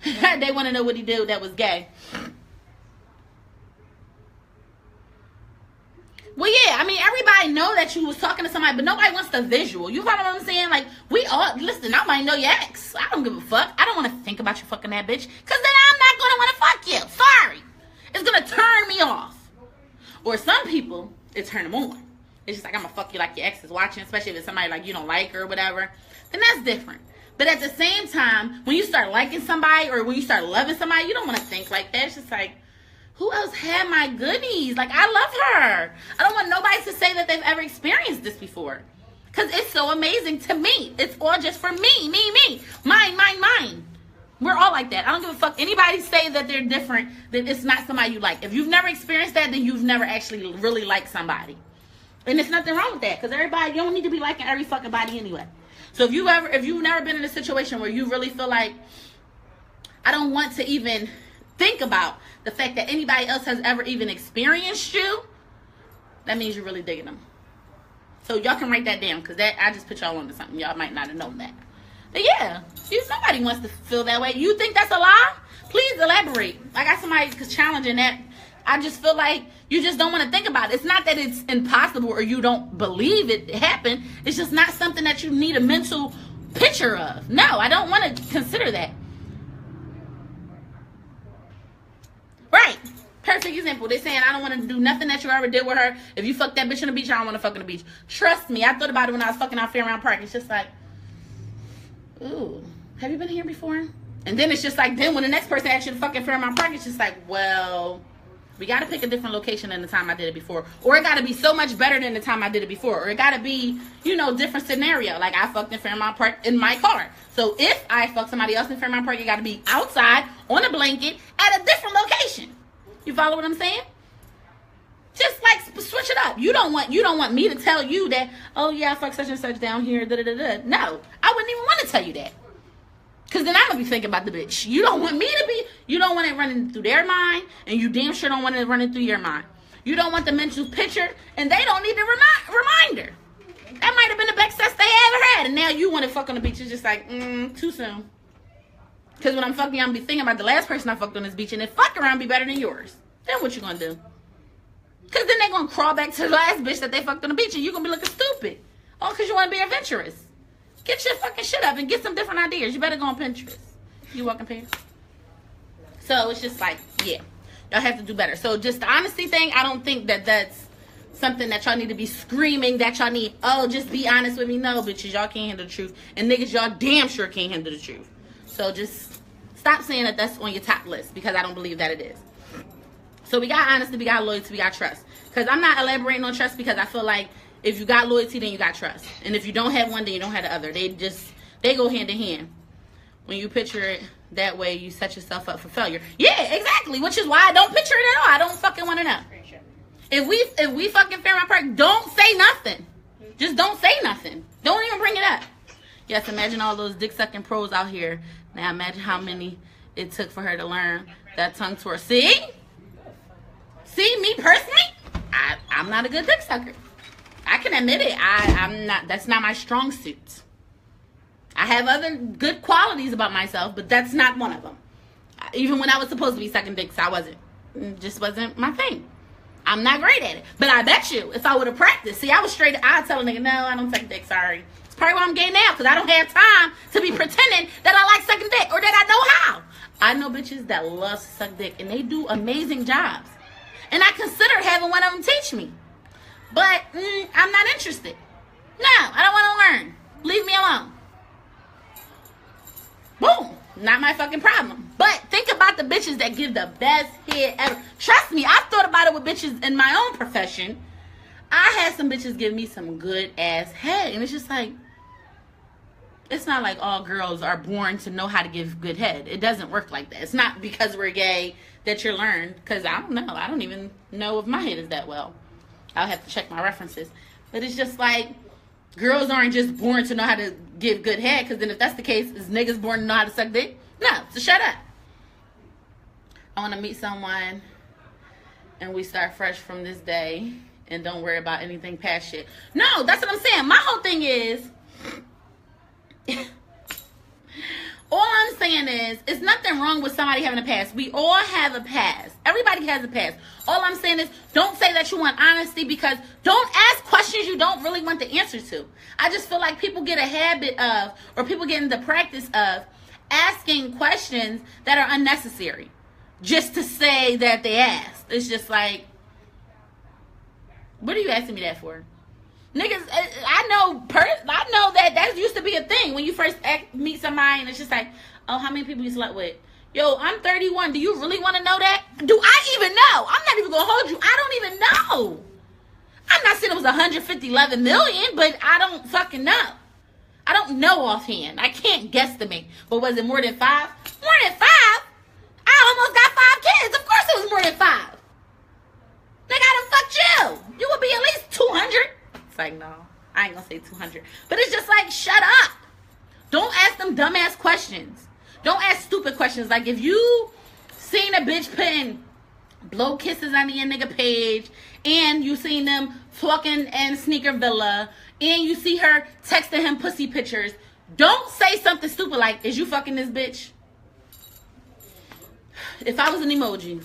They want to know what he did that was gay. Well, yeah, I mean, everybody know that you was talking to somebody, but nobody wants the visual. You follow what I'm saying? Like, we all, listen, I might know your ex. I don't give a fuck. I don't want to think about you fucking that bitch, because then I'm not going to want to fuck you. Sorry. It's going to turn me off. Or some people, it turn them on. It's just like, I'm going to fuck you like your ex is watching, especially if it's somebody like you don't like or whatever. Then that's different. But at the same time, when you start liking somebody or when you start loving somebody, you don't want to think like that. It's just like, who else had my goodies? Like, I love her. I don't want nobody to say that they've ever experienced this before. Because it's so amazing to me. It's all just for me. Mine. We're all like that. I don't give a fuck. Anybody say that they're different, that it's not somebody you like. If you've never experienced that, then you've never actually really liked somebody. And there's nothing wrong with that. Because everybody, you don't need to be liking every fucking body anyway. So if you've never been in a situation where you really feel like, I don't want to even think about the fact that anybody else has ever even experienced you, that means you're really digging them. So y'all can write that down, because I just put y'all onto something. Y'all might not have known that. But yeah, if somebody wants to feel that way, you think that's a lie? Please elaborate. I got somebody challenging that. I just feel like you just don't want to think about it. It's not that it's impossible or you don't believe it happened. It's just not something that you need a mental picture of. No, I don't want to consider that. Right. Perfect example. They're saying, I don't want to do nothing that you ever did with her. If you fuck that bitch on the beach, I don't want to fuck on the beach. Trust me, I thought about it when I was fucking out Fairmount Park. It's just like, ooh, have you been here before? And then it's just like, then when the next person asks you to fuck in Fairmount Park, it's just like, well, we got to pick a different location than the time I did it before. Or it got to be so much better than the time I did it before. Or it got to be, different scenario. Like, I fucked in Fairmount Park in my car. So if I fuck somebody else in Fairmount Park, it got to be outside on a blanket at a different location. You follow what I'm saying? Just like switch it up. You don't want me to tell you that, oh yeah, I fuck such and such down here. No, I wouldn't even want to tell you that. Because then I'm going to be thinking about the bitch. You don't want it running through their mind, and you damn sure don't want it running through your mind. You don't want the mental picture, and they don't need the reminder. That might have been the best sex they ever had, and now you want to fuck on the beach. It's just like, too soon. Because when I'm fucking, I'm going to be thinking about the last person I fucked on this beach, and if fuck around be better than yours. Then what you going to do? Because then they're going to crawl back to the last bitch that they fucked on the beach, and you're going to be looking stupid. All because you want to be adventurous. Get your fucking shit up and get some different ideas. You better go on Pinterest. You walking Pinterest? So it's just like, yeah. Y'all have to do better. So just the honesty thing, I don't think that that's something that y'all need to be screaming that y'all need. Oh, just be honest with me. No, bitches, y'all can't handle the truth. And niggas, y'all damn sure can't handle the truth. So just stop saying that that's on your top list, because I don't believe that it is. So we got honesty, we got loyalty, we got trust. Because I'm not elaborating on trust, because I feel like if you got loyalty, then you got trust. And if you don't have one, then you don't have the other. They go hand in hand. When you picture it that way, you set yourself up for failure. Yeah, exactly. Which is why I don't picture it at all. I don't fucking want to know. If we fucking Fairmount Park, don't say nothing. Just don't say nothing. Don't even bring it up. Yes, imagine all those dick sucking pros out here. Now imagine how many it took for her to learn that tongue twist. See, me personally, I'm not a good dick sucker. I can admit it. I'm not. That's not my strong suit. I have other good qualities about myself, but that's not one of them. Even when I was supposed to be sucking dicks, I wasn't. It just wasn't my thing. I'm not great at it. But I bet you, if I would have practiced, see, I'd tell a nigga, no, I don't suck dick, sorry. It's probably why I'm gay now, because I don't have time to be pretending that I like sucking dick or that I know how. I know bitches that love to suck dick, and they do amazing jobs. And I considered having one of them teach me. But I'm not interested. No, I don't want to learn. Leave me alone. Boom. Not my fucking problem. But think about the bitches that give the best head ever. Trust me, I've thought about it with bitches in my own profession. I had some bitches give me some good ass head. And it's just like, it's not like all girls are born to know how to give good head. It doesn't work like that. It's not because we're gay that you're learned. Because I don't know. I don't even know if my head is that well. I'll have to check my references. But it's just like, girls aren't just born to know how to give good head. Because then if that's the case, is niggas born to know how to suck dick? No, so shut up. I want to meet someone and we start fresh from this day and don't worry about anything past shit. No, that's what I'm saying. My whole thing is, all I'm saying is, it's nothing wrong with somebody having a past. We all have a past. Everybody has a past. All I'm saying is, don't say that you want honesty, because don't ask questions you don't really want the answer to. I just feel like people get a habit of, or people get in the practice of, asking questions that are unnecessary just to say that they asked. It's just like, what are you asking me that for? Niggas, I know that used to be a thing when you first meet somebody, and it's just like, oh, how many people you slept with? Yo, I'm 31. Do you really want to know that? Do I even know? I'm not even gonna hold you. I don't even know. I'm not saying it was 111 million, but I don't fucking know. I don't know offhand. I can't guesstimate. But was it more than 5? More than 5? I almost got 5 kids. Of course it was more than 5. Nigga, I done fucked you. You would be at least 200. It's like, no, I ain't gonna say 200. But it's just like, shut up. Don't ask them dumbass questions. Don't ask stupid questions. Like, if you seen a bitch putting blow kisses on your nigga page, and you seen them fucking in Sneaker Villa, and you see her texting him pussy pictures, don't say something stupid like, is you fucking this bitch? If I was an emoji,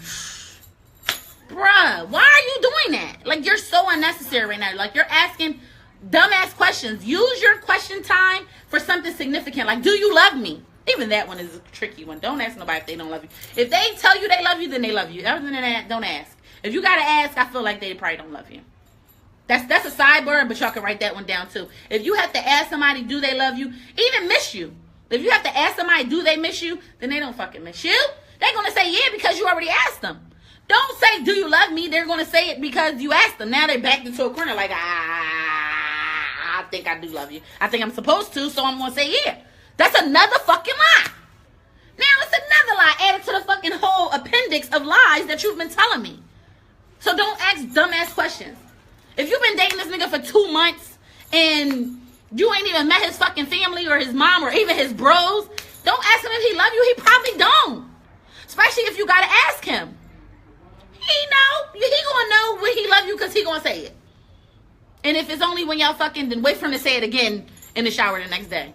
bruh, why are you doing that? Like, you're so unnecessary right now. Like, you're asking dumbass questions. Use your question time for something significant. Like, do you love me? Even that one is a tricky one. Don't ask nobody if they don't love you. If they tell you they love you, then they love you. Other than that, don't ask. If you gotta ask, I feel like they probably don't love you. That's a sidebar, but y'all can write that one down too. If you have to ask somebody, do they love you? Even miss you. If you have to ask somebody, do they miss you? Then they don't fucking miss you. They're gonna say yeah because you already asked them. Don't say, do you love me? They're gonna say it because you asked them. Now they backed into a corner like, I think I do love you. I think I'm supposed to, so I'm gonna say yeah. That's another fucking lie. Now it's another lie added to the fucking whole appendix of lies that you've been telling me. So don't ask dumbass questions. If you've been dating this nigga for 2 months and you ain't even met his fucking family or his mom or even his bros, don't ask him if he love you. He probably don't. Especially if you gotta ask him. He gonna know when he love you because he gonna say it. And if it's only when y'all fucking, then wait for him to say it again in the shower the next day.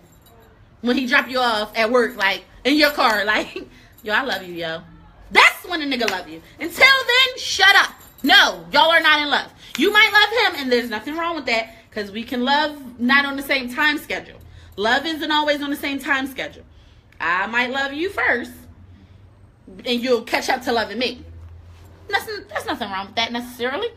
When he drop you off at work, like, in your car, like, yo, I love you, yo. That's when a nigga love you. Until then, shut up. No, y'all are not in love. You might love him, and there's nothing wrong with that, because we can love not on the same time schedule. Love isn't always on the same time schedule. I might love you first, and you'll catch up to loving me. There's nothing wrong with that necessarily.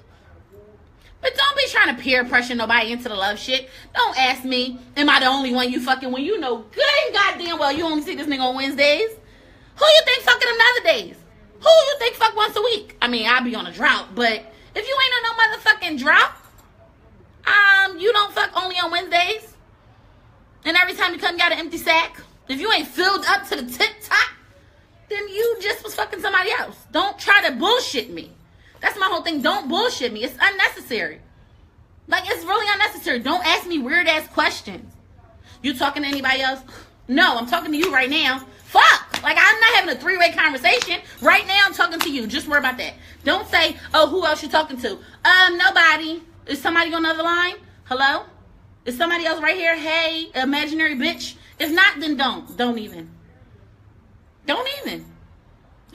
But don't be trying to peer pressure nobody into the love shit. Don't ask me, am I the only one you fucking when you know good and goddamn well you only see this nigga on Wednesdays? Who you think fucking him the other days? Who you think fuck once a week? I mean, I'll be on a drought, but if you ain't on no motherfucking drought, you don't fuck only on Wednesdays. And every time you come, you got an empty sack. If you ain't filled up to the tip top, then you just was fucking somebody else. Don't try to bullshit me. That's my whole thing. Don't bullshit me. It's unnecessary. Like, it's really unnecessary. Don't ask me weird-ass questions. You talking to anybody else? No, I'm talking to you right now. Fuck. Like, I'm not having a three-way conversation. Right now, I'm talking to you. Just worry about that. Don't say, oh, who else you talking to? Nobody. Is somebody on the other line? Hello? Is somebody else right here? Hey, imaginary bitch. If not, then don't. Don't even. Don't even.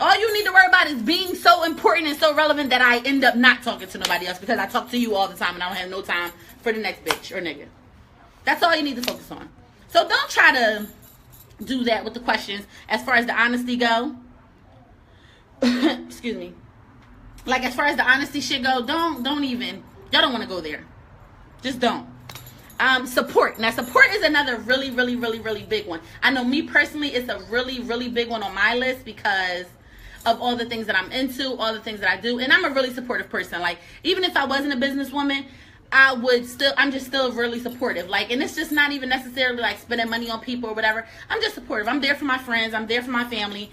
All you need to worry about is being so important and so relevant that I end up not talking to nobody else because I talk to you all the time and I don't have no time for the next bitch or nigga. That's all you need to focus on. So don't try to do that with the questions as far as the honesty go. Excuse me. Like, as far as the honesty shit go, don't even. Y'all don't want to go there. Just don't. Support. Now, support is another really, really, really, really big one. I know me personally, it's a really, really big one on my list because of all the things that I'm into, all the things that I do. And I'm a really supportive person. Like, even if I wasn't a businesswoman, I'm just still really supportive. Like, and it's just not even necessarily like spending money on people or whatever. I'm just supportive. I'm there for my friends. I'm there for my family.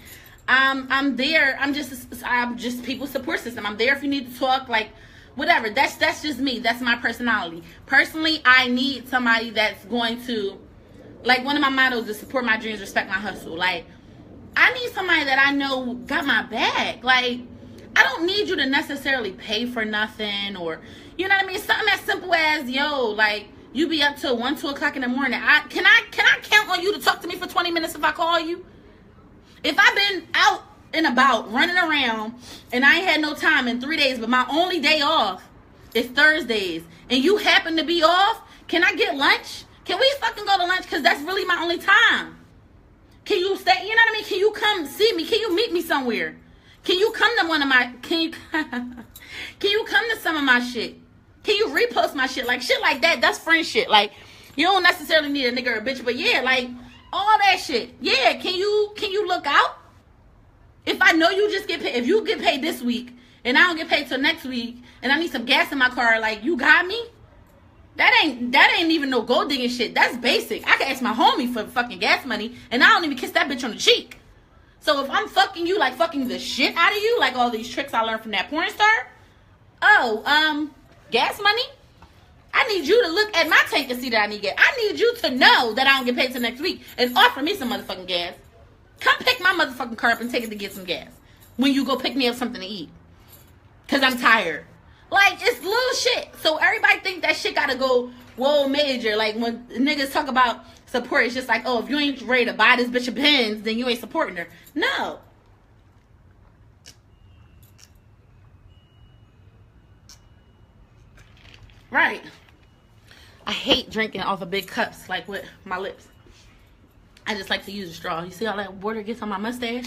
I'm there. I'm just people's support system. I'm there if you need to talk, like, whatever. That's just me. That's my personality. Personally, I need somebody that's going to, like, one of my mottos is support my dreams, respect my hustle. Like, I need somebody that I know got my back. Like, I don't need you to necessarily pay for nothing, or, you know what I mean? Something as simple as, yo, like, you be up till 1, 2 o'clock in the morning. Can I count on you to talk to me for 20 minutes if I call you? If I've been out and about running around and I ain't had no time in 3 days, but my only day off is Thursdays, and you happen to be off, can I get lunch? Can we fucking go to lunch? Because that's really my only time. Can you stay? You know what I mean? Can you come see me? Can you meet me somewhere? Can you come to can you come to some of my shit? Can you repost my shit? Like, shit like that. That's friend shit. Like, you don't necessarily need a nigga or a bitch, but yeah, like, all that shit. Yeah, can you look out? If I know you just get paid, if you get paid this week and I don't get paid till next week and I need some gas in my car, like, you got me? That ain't even no gold digging shit. That's basic. I can ask my homie for fucking gas money and I don't even kiss that bitch on the cheek. So if I'm fucking you, like fucking the shit out of you, like all these tricks I learned from that porn star, gas money? I need you to look at my tank and see that I need gas. I need you to know that I don't get paid till next week and offer me some motherfucking gas. Come pick my motherfucking car up and take it to get some gas when you go pick me up something to eat. Because I'm tired. Like, it's little shit. So everybody think that shit gotta go, whoa, major. Like, when niggas talk about support, it's just like, oh, if you ain't ready to buy this bitch a Benz, then you ain't supporting her. No. Right. I hate drinking off of big cups, like with my lips. I just like to use a straw. You see how that water gets on my mustache?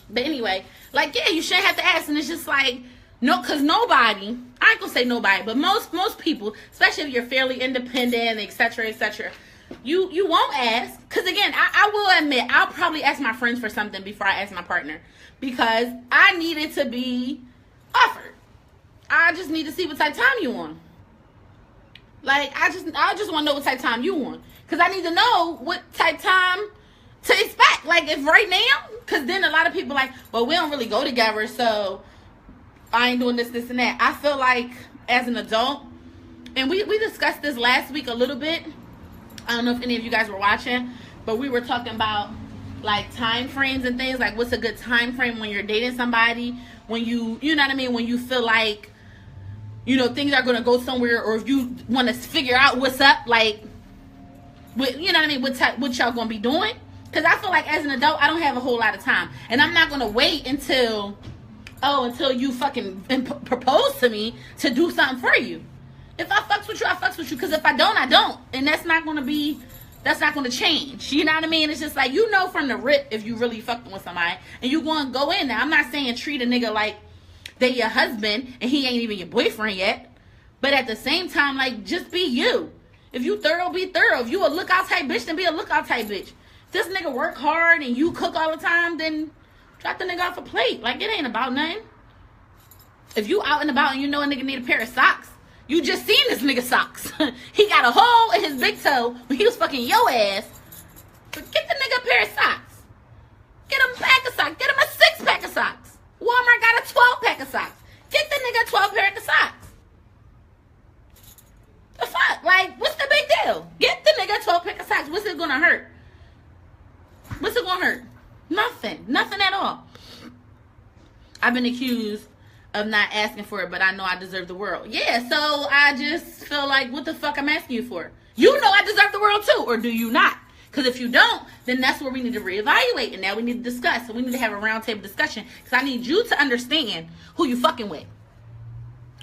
But anyway, like, yeah, you shouldn't have to ask. And it's just like, no, because nobody, I ain't gonna say nobody, but most people, especially if you're fairly independent, etc., you won't ask. Because again, I will admit, I'll probably ask my friends for something before I ask my partner, because I need it to be offered. I just need to see what type of time you want. Like, I just want to know what type of time you want, because I need to know what type of time to expect. Like, if right now, because then a lot of people like, well, we don't really go together, so I ain't doing this, and that. I feel like as an adult, and we discussed this last week a little bit. I don't know if any of you guys were watching, but we were talking about like time frames and things. Like, what's a good time frame when you're dating somebody, when you know what I mean, when you feel like, you know, things are going to go somewhere, or if you want to figure out what's up, like, what, you know what I mean, what y'all going to be doing. Because I feel like as an adult, I don't have a whole lot of time. And I'm not going to wait until you fucking propose to me to do something for you. If I fucks with you, I fucks with you. Because if I don't, I don't. And that's not going to change. You know what I mean? It's just like, you know from the rip if you really fucking with somebody. And you going to go in there. I'm not saying treat a nigga like they your husband and he ain't even your boyfriend yet. But at the same time, like, just be you. If you thorough, be thorough. If you a lookout type bitch, then be a lookout type bitch. If this nigga work hard and you cook all the time, then drop the nigga off a plate. Like, it ain't about nothing. If you out and about and you know a nigga need a pair of socks, you just seen this nigga socks. He got a hole in his big toe when he was fucking your ass. But get the nigga a pair of socks. Get him a pack of socks. Get him a 6-pack of socks. Walmart got a 12-pack of socks. Get the nigga a 12-pack of socks. The fuck? Like, what's the big deal? Get the nigga a 12-pack of socks. What's it gonna hurt? What's it gonna hurt? Nothing. Nothing at all. I've been accused of not asking for it, but I know I deserve the world. Yeah, so I just feel like, what the fuck I'm asking you for? You know I deserve the world too, or do you not? Because if you don't, then that's where we need to reevaluate, and now we need to discuss. So we need to have a roundtable discussion, because I need you to understand who you fucking with.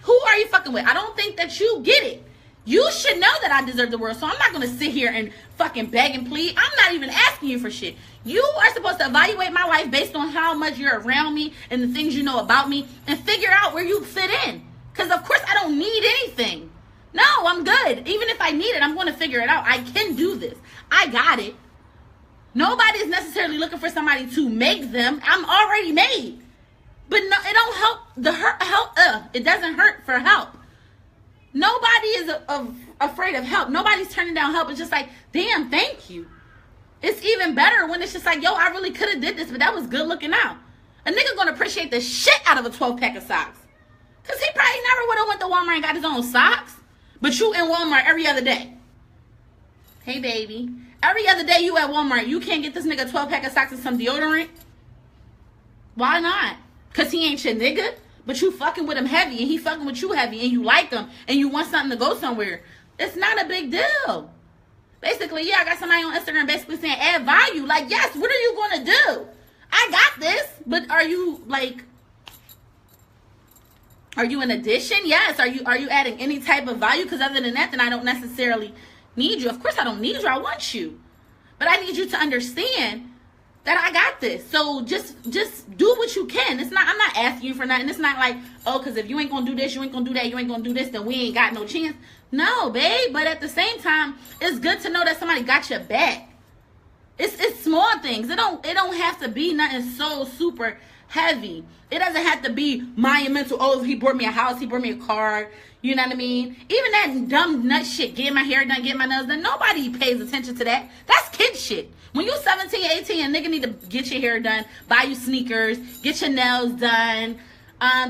Who are you fucking with? I don't think that you get it. You should know that I deserve the world, so I'm not going to sit here and fucking beg and plead. I'm not even asking you for shit. You are supposed to evaluate my life based on how much you're around me and the things you know about me and figure out where you fit in. Because, of course, I don't need anything. No, I'm good. Even if I need it, I'm going to figure it out. I can do this. I got it. Nobody's necessarily looking for somebody to make them. I'm already made. But no, it don't help. It doesn't hurt for help. Nobody is afraid of help. Nobody's turning down help. It's just like, damn, thank you. It's even better when it's just like, yo, I really could have did this, but that was good looking out. A nigga gonna appreciate the shit out of a 12-pack of socks. Because he probably never would have went to Walmart and got his own socks. But you in Walmart every other day. Hey, baby. Every other day you at Walmart, you can't get this nigga a 12-pack of socks and some deodorant? Why not? Because he ain't your nigga? But you fucking with him heavy and he fucking with you heavy and you like him and you want something to go somewhere. It's not a big deal. Basically, yeah, I got somebody on Instagram basically saying add value. Like, yes, what are you going to do? I got this. But are you like, are you an addition? Yes. Are you adding any type of value? Because other than that, then I don't necessarily need you. Of course, I don't need you. I want you. But I need you to understand that I got this. So just do what you can. It's not, I'm not asking you for nothing. It's not like, oh, because if you ain't going to do this, you ain't going to do that, you ain't going to do this, then we ain't got no chance. No, babe. But at the same time, it's good to know that somebody got your back. It's small things. It don't have to be nothing so super heavy. It doesn't have to be monumental. Oh, he bought me a house, he bought me a car. You know what I mean? Even that dumb nut shit, getting my hair done, getting my nails done, nobody pays attention to that. That's kid shit. When you 17, 18, a nigga need to get your hair done, buy you sneakers, get your nails done,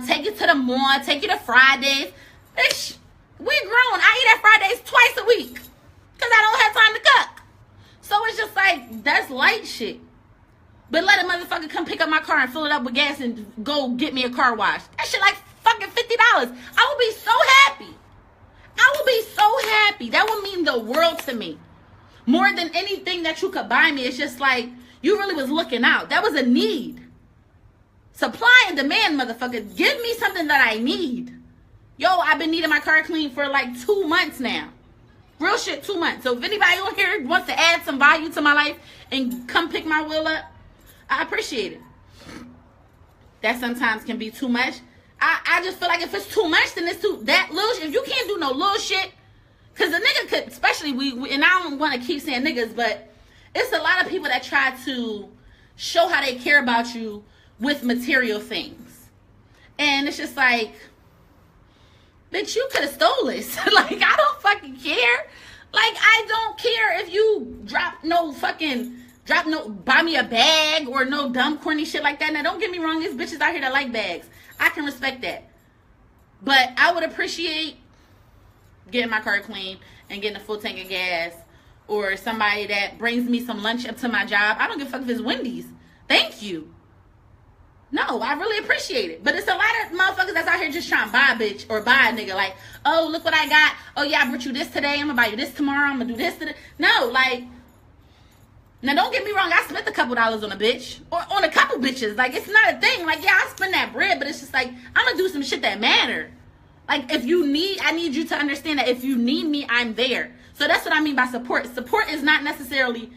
take you to the mall, take you to Fridays. Bitch, we grown. I eat at Fridays twice a week because I don't have time to cook. So it's just like, that's light shit. But let a motherfucker come pick up my car and fill it up with gas and go get me a car wash. That shit like fucking $50. I would be so happy. I would be so happy. That would mean the world to me. More than anything that you could buy me. It's just like, you really was looking out. That was a need. Supply and demand, motherfucker. Give me something that I need. Yo, I've been needing my car cleaned for like 2 months now. Real shit, 2 months. So if anybody on here wants to add some value to my life and come pick my wheel up, I appreciate it. That sometimes can be too much. I just feel like if it's too much, then it's that little shit. If you can't do no little shit, because the nigga could, especially we and I don't want to keep saying niggas, but it's a lot of people that try to show how they care about you with material things. And it's just like, bitch, you could have stole this. Like, I don't fucking care. Like, I don't care if you buy me a bag or no dumb corny shit like that. Now, don't get me wrong, there's bitches out here that like bags. I can respect that. But I would appreciate getting my car clean and getting a full tank of gas, or somebody that brings me some lunch up to my job. I don't give a fuck if it's Wendy's. Thank you. No, I really appreciate it. But it's a lot of motherfuckers that's out here just trying to buy a bitch or buy a nigga. Like, oh, look what I got. Oh, yeah, I brought you this today. I'm going to buy you this tomorrow. I'm going to do this today. No, like, now don't get me wrong. I spent a couple dollars on a bitch. Or on a couple bitches. Like, it's not a thing. Like, yeah, I spend that bread. But it's just like, I'm going to do some shit that matter. Like, if you need, I need you to understand that if you need me, I'm there. So that's what I mean by support. Support is not necessarily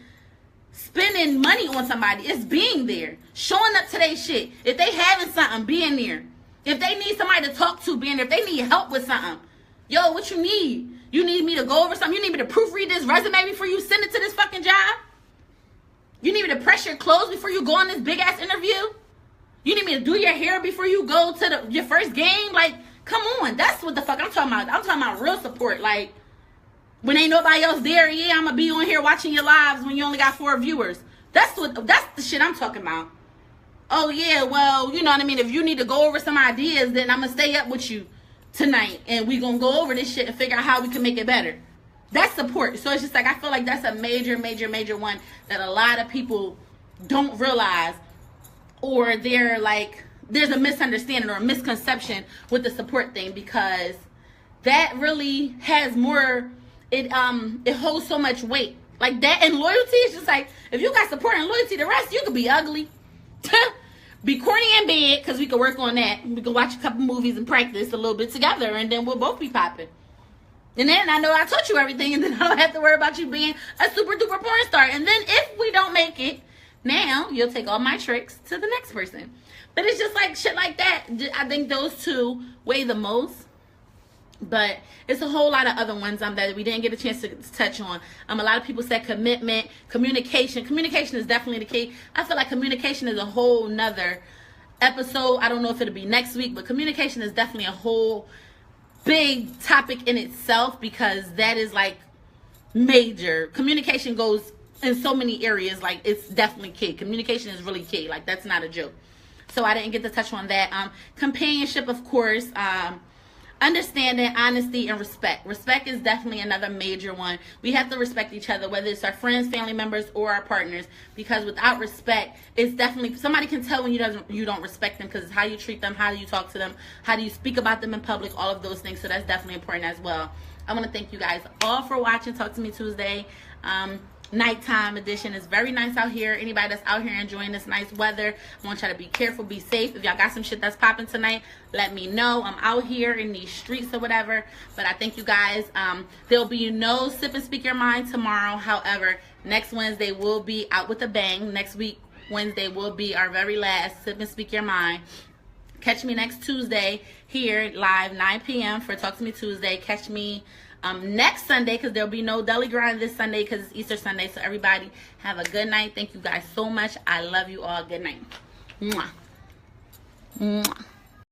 spending money on somebody. It's being there. Showing up to their shit. If they having something, being there. If they need somebody to talk to, being there. If they need help with something. Yo, what you need? You need me to go over something? You need me to proofread this resume before you send it to this fucking job? You need me to press your clothes before you go on this big ass interview? You need me to do your hair before you go to your first game? Like, come on. That's what the fuck I'm talking about. I'm talking about real support. Like, when ain't nobody else there, yeah, I'm gonna be on here watching your lives when you only got 4 viewers. That's the shit I'm talking about. Oh yeah, well, you know what I mean? If you need to go over some ideas, then I'm gonna stay up with you tonight and we gonna go over this shit and figure out how we can make it better. That's support. So it's just like, I feel like that's a major one that a lot of people don't realize, or they're like, there's a misunderstanding or a misconception with the support thing, because that really has more, it holds so much weight. Like that, and loyalty is just like, if you got support and loyalty, the rest you could be ugly. Be corny in bed, because we could work on that. We could watch a couple movies and practice a little bit together, and then we'll both be popping. And then I know I taught you everything, and then I don't have to worry about you being a super duper porn star. And then if we don't make it, now you'll take all my tricks to the next person. But it's just like shit like that. I think those two weigh the most. But it's a whole lot of other ones that we didn't get a chance to touch on. A lot of people said commitment, communication. Communication is definitely the key. I feel like communication is a whole nother episode. I don't know if it'll be next week, but communication is definitely a whole big topic in itself, because that is like major. Communication goes in so many areas. Like, it's definitely key. Communication is really key. Like, that's not a joke. So I didn't get to touch on that. Companionship, of course. Understanding, honesty, and respect. Respect is definitely another major one. We have to respect each other, whether it's our friends, family members, or our partners, because without respect, it's definitely, somebody can tell when you don't respect them, because it's how you treat them, how do you talk to them, how do you speak about them in public, all of those things. So that's definitely important as well. I want to thank you guys all for watching Talk to Me Tuesday. Nighttime edition. Is very nice out here. Anybody that's out here enjoying this nice weather, I want y'all to be careful, be safe. If y'all got some shit that's popping tonight, let me know. I'm out here in these streets or whatever. But I thank you guys. There'll be no Sip and Speak Your Mind tomorrow. However, next Wednesday will be out with a bang. Next week, Wednesday, will be our very last Sip and Speak Your Mind. Catch me next Tuesday here live 9 p.m. for Talk to Me Tuesday. Catch me next Sunday, because there'll be no deli grind this Sunday because it's Easter Sunday. So everybody have a good night. Thank you guys so much. I love you all. Good night. Mwah. Mwah.